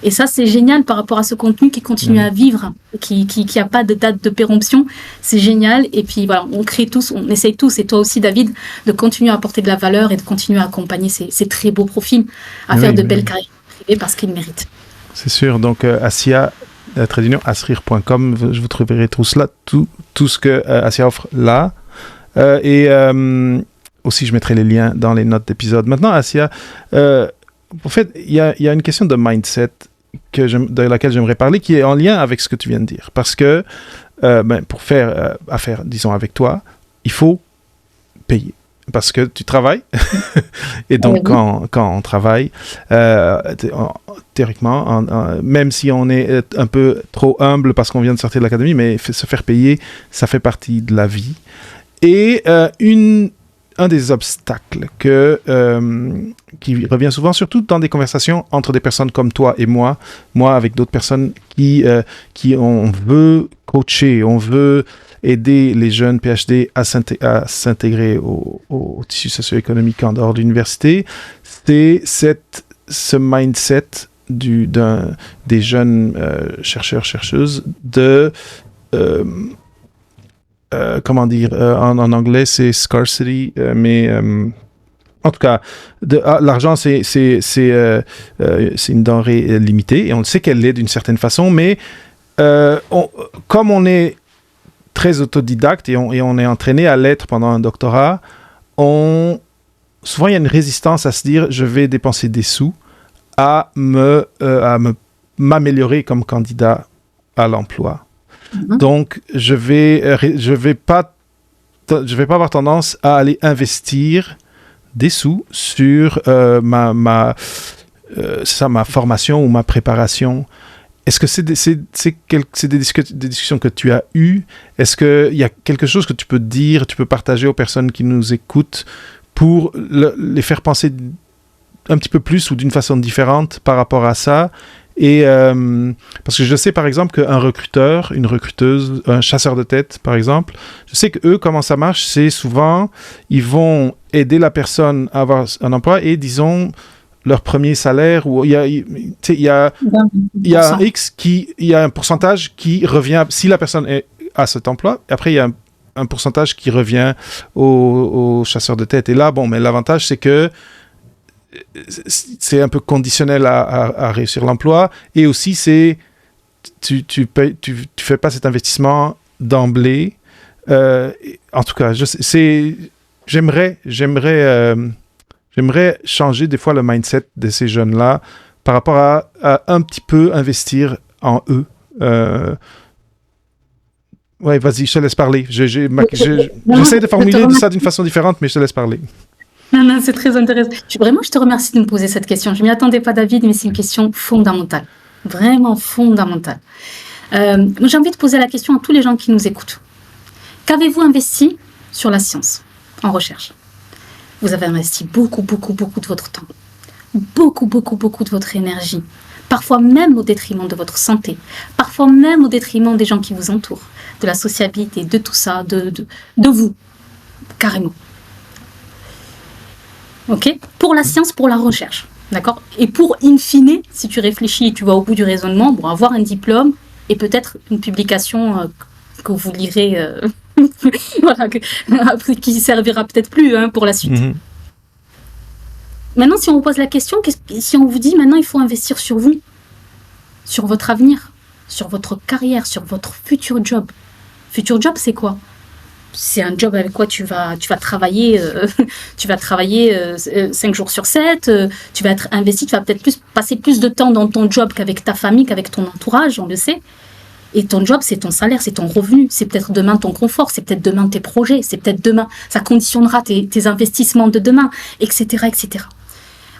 Et ça, c'est génial par rapport à ce contenu qui continue à vivre, qui a pas de date de péremption. C'est génial. Et puis, voilà, on crée tous, on essaye tous, et toi aussi, David, de continuer à apporter de la valeur et de continuer à accompagner ces très beaux profils à faire de belles carrières privées parce qu'ils méritent. C'est sûr. Donc, Assia, asrir.com, je vous trouverai tout cela, tout ce que Assia offre là. Aussi, je mettrai les liens dans les notes d'épisode. Maintenant, Assia, en fait, il y a une question de mindset de laquelle j'aimerais parler, qui est en lien avec ce que tu viens de dire. Parce que pour faire affaire, disons, avec toi, il faut payer. Parce que tu travailles. Et donc, quand on travaille, théoriquement, même si on est un peu trop humble parce qu'on vient de sortir de l'académie, mais se faire payer, ça fait partie de la vie. Et un des obstacles qui revient souvent, surtout dans des conversations entre des personnes comme toi et moi avec d'autres personnes qui on veut coacher, on veut aider les jeunes PhD à s'intégrer au tissu socio-économique en dehors de l'université, c'est ce mindset des jeunes chercheurs, chercheuses de... comment dire, en anglais c'est scarcity, mais en tout cas, l'argent c'est une denrée limitée et on sait qu'elle l'est d'une certaine façon, mais comme on est très autodidacte et on est entraîné à l'être pendant un doctorat, souvent il y a une résistance à se dire je vais dépenser des sous à m'améliorer comme candidat à l'emploi. Donc, je vais pas avoir tendance à aller investir des sous sur ma formation ou ma préparation. Est-ce que c'est des discussions que tu as eues? Est-ce qu'il y a quelque chose que tu peux dire, tu peux partager aux personnes qui nous écoutent pour les faire penser un petit peu plus ou d'une façon différente par rapport à ça? Et parce que je sais par exemple qu'un recruteur, une recruteuse, un chasseur de tête par exemple, je sais que eux comment ça marche, c'est souvent ils vont aider la personne à avoir un emploi et disons leur premier salaire ou il y a un pourcentage qui revient si la personne est à cet emploi. Après il y a un pourcentage qui revient au chasseur de tête. Et là mais l'avantage c'est que c'est un peu conditionnel à réussir l'emploi et aussi c'est tu fais pas cet investissement d'emblée. En tout cas, j'aimerais changer des fois le mindset de ces jeunes-là par rapport à un petit peu investir en eux. Ouais, vas-y, je te laisse parler. J'essaie de formuler ça d'une façon différente, mais je te laisse parler. Non, c'est très intéressant. Vraiment, je te remercie de me poser cette question. Je ne m'y attendais pas, David, mais c'est une question fondamentale. Vraiment fondamentale. Moi, j'ai envie de poser la question à tous les gens qui nous écoutent. Qu'avez-vous investi sur la science, en recherche? Vous avez investi beaucoup, beaucoup, beaucoup de votre temps. beaucoup, beaucoup, beaucoup de votre énergie. Parfois même au détriment de votre santé. Parfois même au détriment des gens qui vous entourent. De la sociabilité, de tout ça, de vous. Carrément. Ok ? Pour la science, pour la recherche. D'accord ? Et pour, in fine, si tu réfléchis et tu vas au bout du raisonnement, bon, avoir un diplôme et peut-être une publication que vous lirez, voilà, qui servira peut-être plus pour la suite. Mm-hmm. Maintenant, si on vous pose la question, si on vous dit maintenant il faut investir sur vous, sur votre avenir, sur votre carrière, sur votre futur job. Futur job, c'est quoi ? C'est un job avec quoi tu vas travailler, 5 jours sur 7, tu vas être investi, tu vas peut-être passer plus de temps dans ton job qu'avec ta famille, qu'avec ton entourage, on le sait. Et ton job, c'est ton salaire, c'est ton revenu, c'est peut-être demain ton confort, c'est peut-être demain tes projets, c'est peut-être demain, ça conditionnera tes investissements de demain, etc., etc.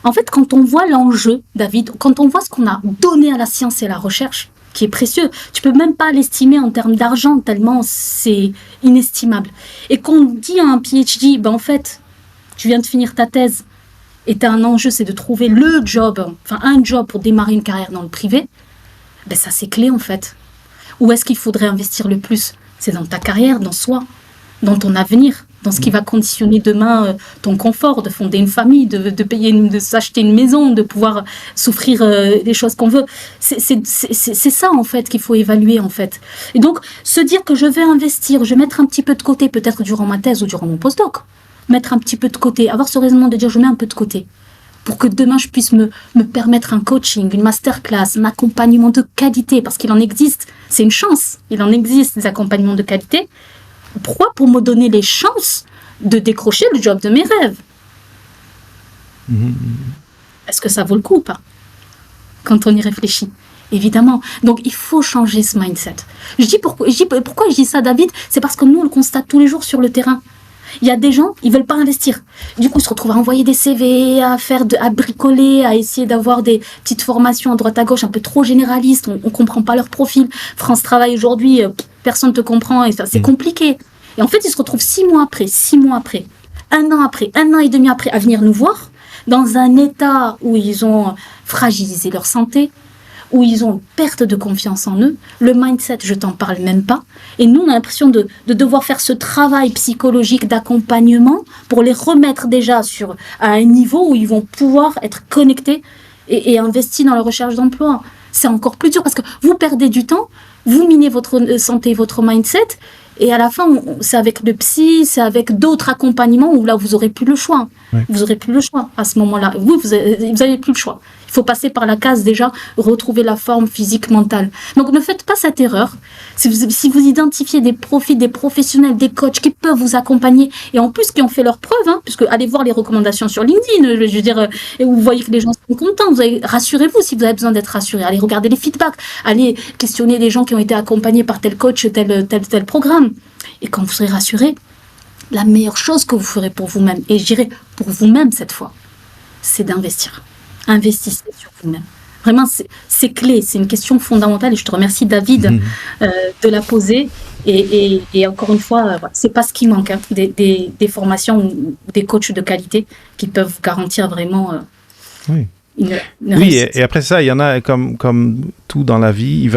En fait, quand on voit l'enjeu, David, quand on voit ce qu'on a donné à la science et à la recherche, qui est précieux, tu peux même pas l'estimer en termes d'argent, tellement c'est inestimable. Et qu'on dit à un PhD, en fait, tu viens de finir ta thèse, et tu as un enjeu, c'est de trouver le job, un job pour démarrer une carrière dans le privé, ça c'est clé en fait. Où est-ce qu'il faudrait investir le plus ? C'est dans ta carrière, dans soi, dans ton avenir, dans ce qui va conditionner demain ton confort, de fonder une famille, de payer, de s'acheter une maison, de pouvoir s'offrir les choses qu'on veut. C'est ça en fait qu'il faut évaluer en fait. Et donc se dire que je vais investir, je vais mettre un petit peu de côté, peut-être durant ma thèse ou durant mon postdoc, mettre un petit peu de côté, avoir ce raisonnement de dire je mets un peu de côté, pour que demain je puisse me permettre un coaching, une masterclass, un accompagnement de qualité, parce qu'il en existe, c'est une chance, il en existe des accompagnements de qualité. Pourquoi ? Pour me donner les chances de décrocher le job de mes rêves. Est-ce que ça vaut le coup ou pas ? Quand on y réfléchit, évidemment. Donc il faut changer ce mindset. Pourquoi je dis ça, David ? C'est parce que nous on le constate tous les jours sur le terrain. Il y a des gens, ils veulent pas investir. Du coup, ils se retrouvent à envoyer des CV, à bricoler, à essayer d'avoir des petites formations à droite à gauche, un peu trop généralistes. On comprend pas leur profil. France Travail aujourd'hui, personne te comprend et ça, c'est compliqué. Et en fait, ils se retrouvent 6 mois après, 1 an après, 1 an et demi après, à venir nous voir dans un état où ils ont fragilisé leur santé, où ils ont une perte de confiance en eux, le mindset, je t'en parle même pas. Et nous, on a l'impression de devoir faire ce travail psychologique d'accompagnement pour les remettre déjà à un niveau où ils vont pouvoir être connectés et investis dans la recherche d'emploi. C'est encore plus dur parce que vous perdez du temps, vous minez votre santé, votre mindset, et à la fin, c'est avec le psy, c'est avec d'autres accompagnements où là, vous n'aurez plus le choix. Oui. Vous n'aurez plus le choix à ce moment-là. Vous n'avez plus le choix. Il faut passer par la case déjà, retrouver la forme physique, mentale. Donc ne faites pas cette erreur. Si vous identifiez des profils, des professionnels, des coachs qui peuvent vous accompagner, et en plus qui ont fait leurs preuves, puisque allez voir les recommandations sur LinkedIn, je veux dire, et vous voyez que les gens sont contents, rassurez-vous si vous avez besoin d'être rassuré. Allez regarder les feedbacks, allez questionner les gens qui ont été accompagnés par tel coach, tel programme. Et quand vous serez rassuré, la meilleure chose que vous ferez pour vous-même, et je dirais pour vous-même cette fois, c'est d'investir. Investissez sur vous-même. Vraiment, c'est clé, c'est une question fondamentale et je te remercie David de la poser. Et encore une fois, c'est pas ce qui manque, des formations ou des coachs de qualité qui peuvent vous garantir vraiment une réussite. Et après ça, il y en a comme tout dans la vie,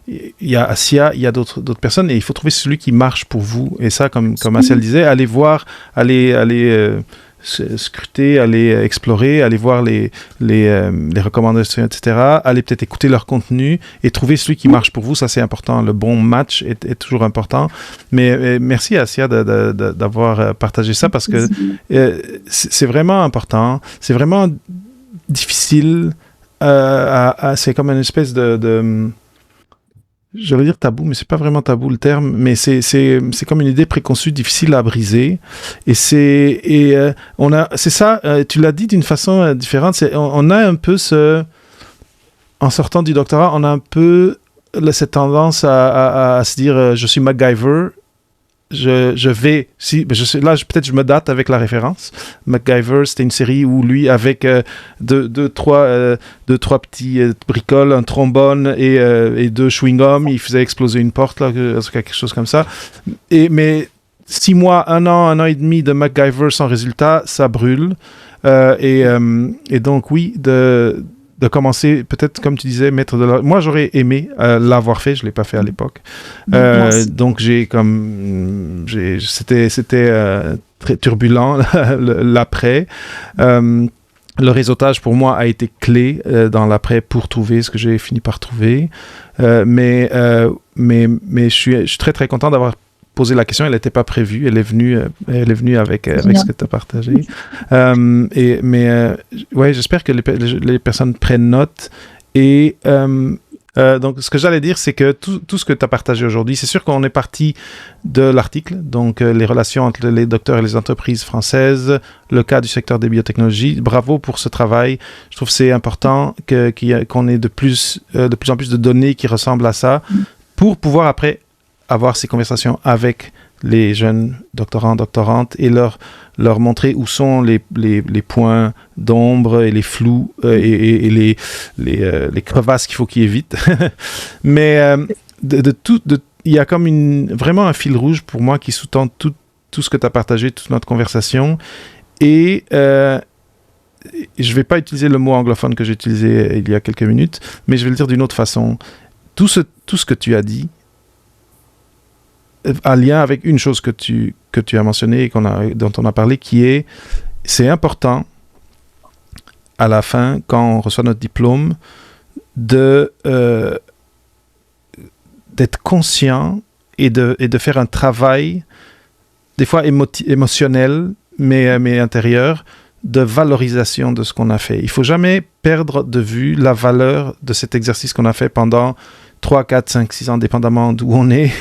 il y a Assia, il y a d'autres personnes et il faut trouver celui qui marche pour vous. Et ça, comme Assia le disait, allez voir, allez scruter, aller explorer, aller voir les recommandations, etc. Aller peut-être écouter leur contenu et trouver celui qui marche pour vous. Ça, c'est important. Le bon match est toujours important. Mais merci, Assia, d'avoir partagé ça parce que c'est vraiment important. C'est vraiment difficile. C'est comme une espèce de je veux dire tabou, mais c'est pas vraiment tabou le terme, mais c'est comme une idée préconçue difficile à briser. Et c'est ça, tu l'as dit d'une façon différente, on a un peu en sortant du doctorat, on a un peu cette tendance à se dire je suis MacGyver. Peut-être je me date avec la référence. MacGyver, c'était une série où lui, avec deux, trois petits bricoles, un trombone et 2 chewing-gums, il faisait exploser une porte, là, quelque chose comme ça. Mais 6 mois, 1 an et demi de MacGyver sans résultat, ça brûle. Et donc, oui, de commencer, peut-être, comme tu disais, Moi, j'aurais aimé l'avoir fait, je ne l'ai pas fait à l'époque. Donc, c'était très turbulent, l'après. Le réseautage, pour moi, a été clé dans l'après pour trouver ce que j'ai fini par trouver. Mais je suis très, très content d'avoir posé la question. Elle n'était pas prévue. Elle est venue avec ce que tu as partagé. Ouais, j'espère que les personnes prennent note. Et donc, ce que j'allais dire, c'est que tout ce que tu as partagé aujourd'hui, c'est sûr qu'on est parti de l'article, donc les relations entre les docteurs et les entreprises françaises, le cas du secteur des biotechnologies. Bravo pour ce travail. Je trouve que c'est important qu'on ait de plus en plus de données qui ressemblent à ça pour pouvoir après avoir ces conversations avec les jeunes doctorants, doctorantes et leur montrer où sont les points d'ombre et les flous et les crevasses qu'il faut qu'ils évitent. Mais il y a comme vraiment un fil rouge pour moi qui sous-tend tout ce que tu as partagé, toute notre conversation. Et je ne vais pas utiliser le mot anglophone que j'ai utilisé il y a quelques minutes, mais je vais le dire d'une autre façon. Tout ce que tu as dit en lien avec une chose que tu as mentionnée et dont on a parlé, c'est important à la fin, quand on reçoit notre diplôme, d'être conscient et de faire un travail, des fois émotionnel, mais intérieur, de valorisation de ce qu'on a fait. Il ne faut jamais perdre de vue la valeur de cet exercice qu'on a fait pendant 3, 4, 5, 6 ans, dépendamment d'où on est,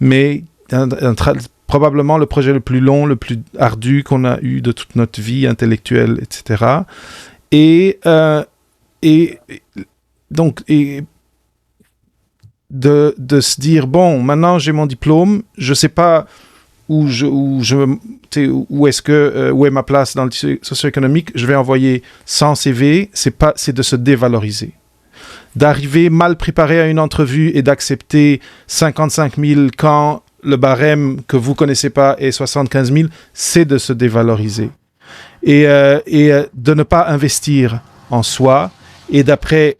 mais probablement le projet le plus long, le plus ardu qu'on a eu de toute notre vie intellectuelle, etc. Et donc, de se dire, bon, maintenant j'ai mon diplôme, je ne sais pas où est ma place dans le socio-économique, je vais envoyer 100 CV, c'est de se dévaloriser. D'arriver mal préparé à une entrevue et d'accepter 55 000 quand le barème que vous ne connaissez pas est 75 000, c'est de se dévaloriser. Et de ne pas investir en soi et d'après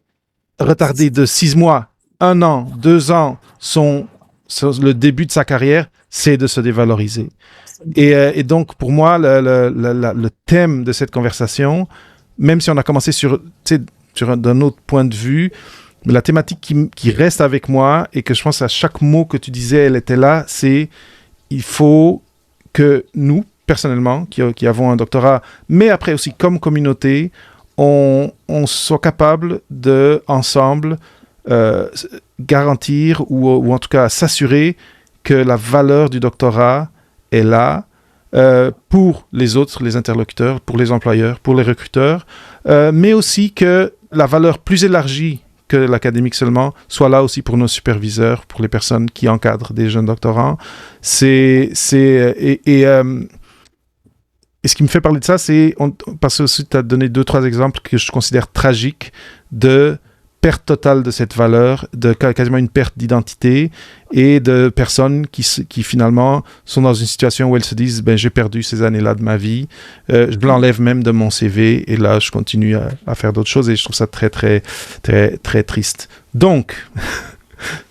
retarder de 6 mois, 1 an, 2 ans le début de sa carrière, c'est de se dévaloriser. Et donc, pour moi, le thème de cette conversation, même si on a commencé d'un autre point de vue, mais la thématique qui reste avec moi et que je pense à chaque mot que tu disais, elle était là, c'est il faut que nous, personnellement, qui avons un doctorat, mais après aussi comme communauté, on soit capable de, ensemble, garantir ou en tout cas s'assurer que la valeur du doctorat est là pour les autres, les interlocuteurs, pour les employeurs, pour les recruteurs, mais aussi que la valeur plus élargie que l'académique seulement soit là aussi pour nos superviseurs, pour les personnes qui encadrent des jeunes doctorants. Et ce qui me fait parler de ça, c'est parce que tu as donné 2-3 exemples que je considère tragiques de perte totale de cette valeur, de quasiment une perte d'identité et de personnes qui finalement sont dans une situation où elles se disent j'ai perdu ces années-là de ma vie, je l'enlève même de mon CV et là je continue à faire d'autres choses et je trouve ça très très très très triste. Donc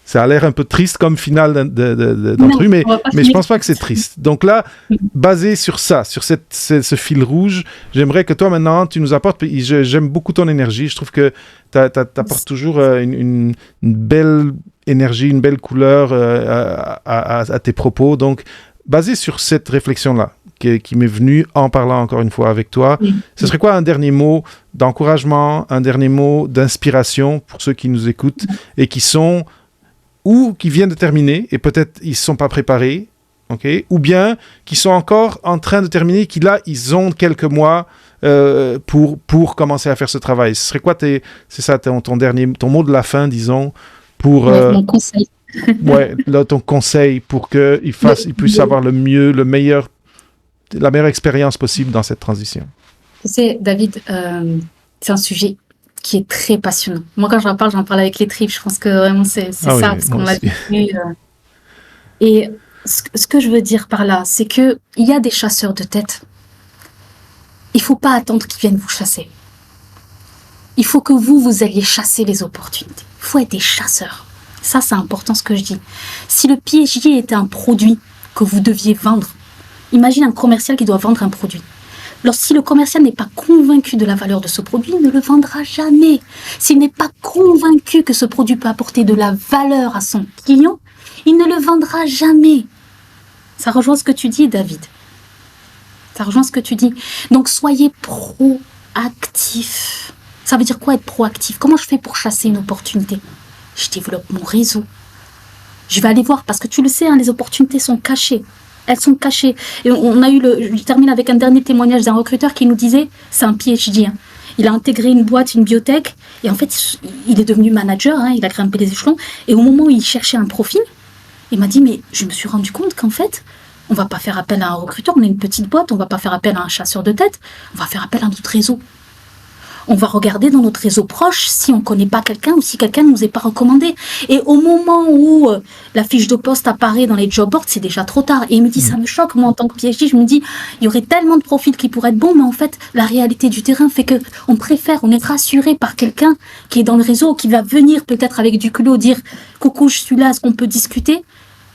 ça a l'air un peu triste comme finale d'entrevue, mais je pense pas que c'est triste. Donc là, basé sur ça, sur ce fil rouge, j'aimerais que toi maintenant, tu nous apportes, j'aime beaucoup ton énergie, je trouve que tu apportes toujours une belle énergie, une belle couleur à tes propos. Donc, basé sur cette réflexion-là, qui m'est venue en parlant encore une fois avec toi, ce serait quoi un dernier mot d'encouragement, un dernier mot d'inspiration pour ceux qui nous écoutent et qui sont ou qui viennent de terminer et peut-être ils ne sont pas préparés, okay? Ou bien qui sont encore en train de terminer, qui là, ils ont quelques mois pour commencer à faire ce travail. Ce serait quoi ton mot de la fin, disons, pour... mon conseil. Ton conseil pour qu'ils puissent avoir la meilleure expérience possible dans cette transition. Tu sais, David, c'est un sujet qui est très passionnant. Moi, quand j'en parle avec les tripes. Je pense que vraiment, c'est ça, parce qu'on l'a vécu. Et ce que je veux dire par là, c'est qu'il y a des chasseurs de tête il faut pas attendre qu'ils viennent vous chasser. Il faut que vous alliez chasser les opportunités. Il faut être des chasseurs. Ça, c'est important ce que je dis. Si le PhD était un produit que vous deviez vendre, imagine un commercial qui doit vendre un produit. Si le commercial n'est pas convaincu de la valeur de ce produit, il ne le vendra jamais. S'il n'est pas convaincu que ce produit peut apporter de la valeur à son client, il ne le vendra jamais. Ça rejoint ce que tu dis, David. Ça rejoint ce que tu dis. Donc, soyez proactifs. Ça veut dire quoi être proactif? Comment je fais pour chasser une opportunité? Je développe mon réseau. Je vais aller voir, parce que tu le sais, les opportunités sont cachées. Elles sont cachées. Et je termine avec un dernier témoignage d'un recruteur qui nous disait, c'est un PhD. Il a intégré une boîte, une biotech, et en fait, il est devenu manager, il a grimpé les échelons. Et au moment où il cherchait un profil, il m'a dit, mais je me suis rendu compte qu'en fait, on va pas faire appel à un recruteur, on est une petite boîte, on va pas faire appel à un chasseur de tête, on va faire appel à notre réseau. On va regarder dans notre réseau proche si on ne connaît pas quelqu'un ou si quelqu'un ne nous est pas recommandé. Et au moment où la fiche de poste apparaît dans les job boards, c'est déjà trop tard. Et il me dit, ça me choque, moi en tant que PhD, je me dis, il y aurait tellement de profils qui pourraient être bons, mais en fait, la réalité du terrain fait que on est rassuré par quelqu'un qui est dans le réseau, qui va venir peut-être avec du culot dire, coucou, je suis là, est-ce qu'on peut discuter?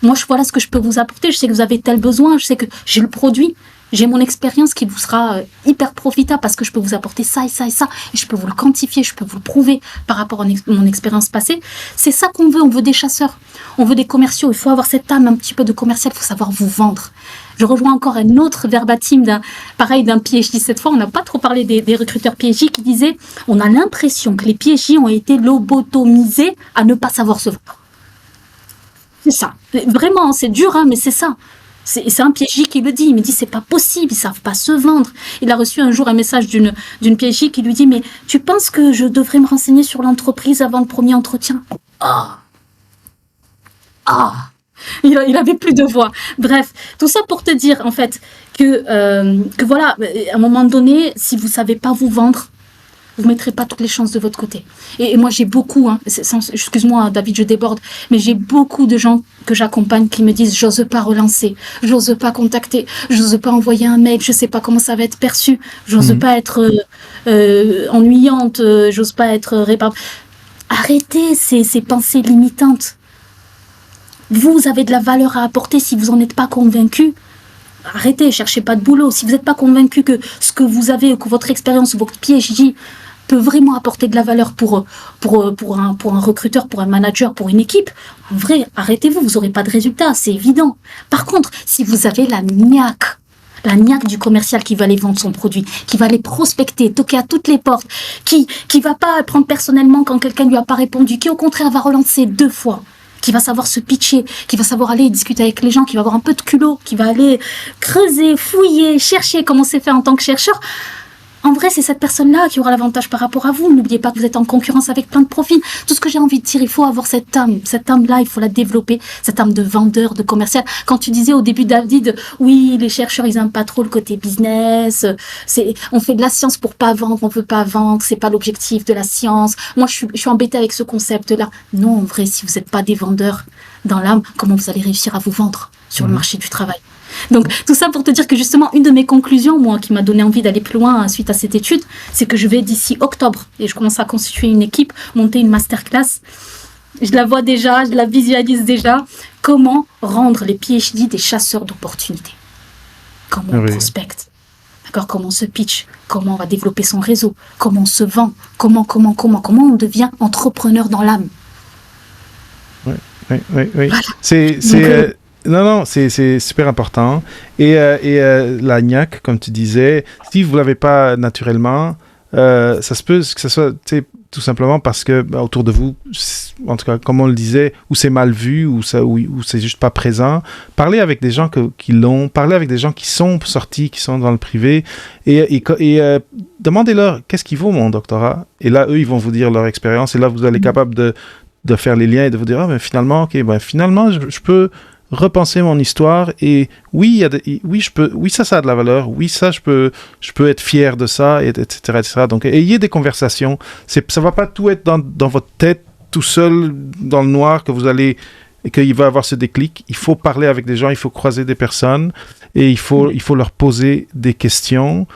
Moi, voilà ce que je peux vous apporter. Je sais que vous avez tel besoin, je sais que j'ai le produit. J'ai mon expérience qui vous sera hyper profitable parce que je peux vous apporter ça et ça et ça. Et je peux vous le quantifier, je peux vous le prouver par rapport à mon expérience passée. C'est ça qu'on veut. On veut des chasseurs. On veut des commerciaux. Il faut avoir cette âme un petit peu de commercial. Il faut savoir vous vendre. Je rejoins encore un autre verbatim d'un PhD cette fois. On n'a pas trop parlé des recruteurs PhD qui disaient on a l'impression que les PhD ont été lobotomisés à ne pas savoir se vendre. C'est ça. Vraiment, c'est dur, mais c'est ça. C'est un PhD qui le dit. Il me dit, c'est pas possible, ils savent pas se vendre. Il a reçu un jour un message d'une PhD qui lui dit, mais tu penses que je devrais me renseigner sur l'entreprise avant le premier entretien? Il avait plus de voix. Bref, tout ça pour te dire, en fait, que voilà, à un moment donné, si vous savez pas vous vendre, vous ne mettrez pas toutes les chances de votre côté. Et moi, j'ai beaucoup, excuse-moi, David, je déborde, mais j'ai beaucoup de gens que j'accompagne qui me disent « j'ose pas relancer, j'ose pas contacter, j'ose pas envoyer un mail, je sais pas comment ça va être perçu, j'ose pas être ennuyante, j'ose pas être réparable. » Arrêtez ces pensées limitantes. Vous avez de la valeur à apporter si vous n'en êtes pas convaincu. Arrêtez, cherchez pas de boulot. Si vous n'êtes pas convaincu que ce que vous avez, que votre expérience, votre PhD peut vraiment apporter de la valeur pour un recruteur, pour un manager, pour une équipe, en vrai, arrêtez-vous, vous n'aurez pas de résultat, c'est évident. Par contre, si vous avez la niaque du commercial qui va aller vendre son produit, qui va aller prospecter, toquer à toutes les portes, qui va pas prendre personnellement quand quelqu'un lui a pas répondu, qui au contraire va relancer 2 fois, qui va savoir se pitcher, qui va savoir aller discuter avec les gens, qui va avoir un peu de culot, qui va aller creuser, fouiller, chercher comment c'est fait en tant que chercheur. En vrai, c'est cette personne-là qui aura l'avantage par rapport à vous. N'oubliez pas que vous êtes en concurrence avec plein de profils. Tout ce que j'ai envie de dire, il faut avoir cette âme-là, il faut la développer, cette âme de vendeur, de commercial. Quand tu disais au début, David, oui, les chercheurs, ils aiment pas trop le côté business. On fait de la science pour pas vendre, on veut pas vendre, c'est pas l'objectif de la science. Moi, je suis embêtée avec ce concept-là. Non, en vrai, si vous n'êtes pas des vendeurs dans l'âme, comment vous allez réussir à vous vendre sur le marché du travail? Donc, tout ça pour te dire que justement, une de mes conclusions, moi, qui m'a donné envie d'aller plus loin suite à cette étude, c'est que je vais d'ici octobre, et je commence à constituer une équipe, monter une masterclass. Je la vois déjà, je la visualise déjà. Comment rendre les PhD des chasseurs d'opportunités? Comment on prospecte? D'accord? Comment on se pitch? Comment on va développer son réseau? Comment on se vend? Comment on devient entrepreneur dans l'âme? Oui. Voilà. Donc, c'est super important. Et la niaque, comme tu disais, si vous ne l'avez pas naturellement, ça se peut que ce soit tout simplement parce que autour de vous, en tout cas, comme on le disait, ou c'est mal vu, ou c'est juste pas présent. Parlez avec des gens qui l'ont, parlez avec des gens qui sont sortis, qui sont dans le privé, et demandez-leur qu'est-ce qui vaut mon doctorat. Et là, eux, ils vont vous dire leur expérience, et là, vous allez être capable de faire les liens et de vous dire, finalement, je peux repenser mon histoire et oui, ça a de la valeur, oui, ça, je peux être fier de ça, etc. Donc, ayez des conversations. Ça va pas tout être dans votre tête, tout seul, dans le noir, et qu'il va avoir ce déclic. Il faut parler avec des gens, il faut croiser des personnes et il faut leur poser des questions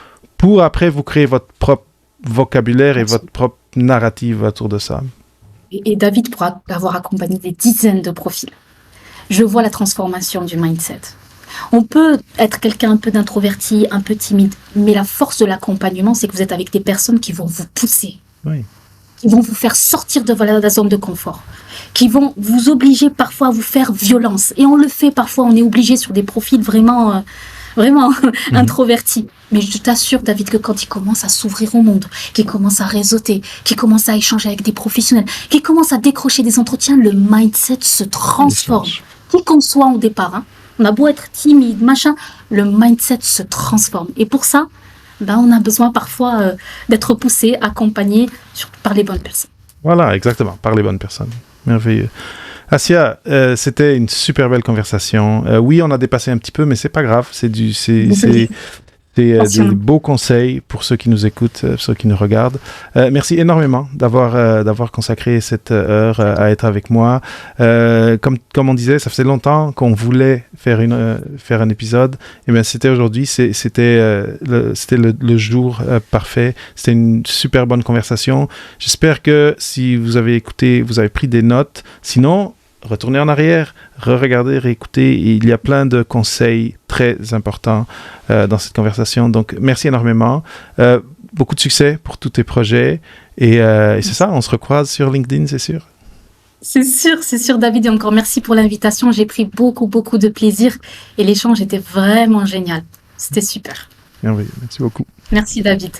pour après vous créer votre propre vocabulaire et votre propre narrative autour de ça. Et David, pour avoir accompagné des dizaines de profils, je vois la transformation du mindset. On peut être quelqu'un un peu d'introverti, un peu timide, mais la force de l'accompagnement, c'est que vous êtes avec des personnes qui vont vous pousser, qui vont vous faire sortir de la zone de confort, qui vont vous obliger parfois à vous faire violence. Et on le fait parfois, on est obligé sur des profils vraiment introvertis. Mais je t'assure, David, que quand il commence à s'ouvrir au monde, qu'il commence à réseauter, qu'il commence à échanger avec des professionnels, qu'il commence à décrocher des entretiens, le mindset se transforme. Qui qu'on soit au départ, hein. On a beau être timide, machin, le mindset se transforme. Et pour ça, on a besoin parfois d'être poussé, accompagné par les bonnes personnes. Voilà, exactement, par les bonnes personnes. Merveilleux. Assia, c'était une super belle conversation. Oui, on a dépassé un petit peu, mais c'est pas grave. C'est des beaux conseils pour ceux qui nous écoutent, ceux qui nous regardent. Merci énormément d'avoir consacré cette heure à être avec moi. Comme on disait, ça faisait longtemps qu'on voulait faire un épisode. Et bien, c'était aujourd'hui. C'était le jour parfait. C'était une super bonne conversation. J'espère que si vous avez écouté, vous avez pris des notes. Sinon, retournez en arrière, re-regardez, réécoutez. Il y a plein de conseils très importants dans cette conversation. Donc, merci énormément. Beaucoup de succès pour tous tes projets. Et c'est ça, on se recroise sur LinkedIn, c'est sûr. C'est sûr, David. Et encore merci pour l'invitation. J'ai pris beaucoup de plaisir. Et l'échange était vraiment génial. C'était super. Merveilleux. Merci beaucoup. Merci, David.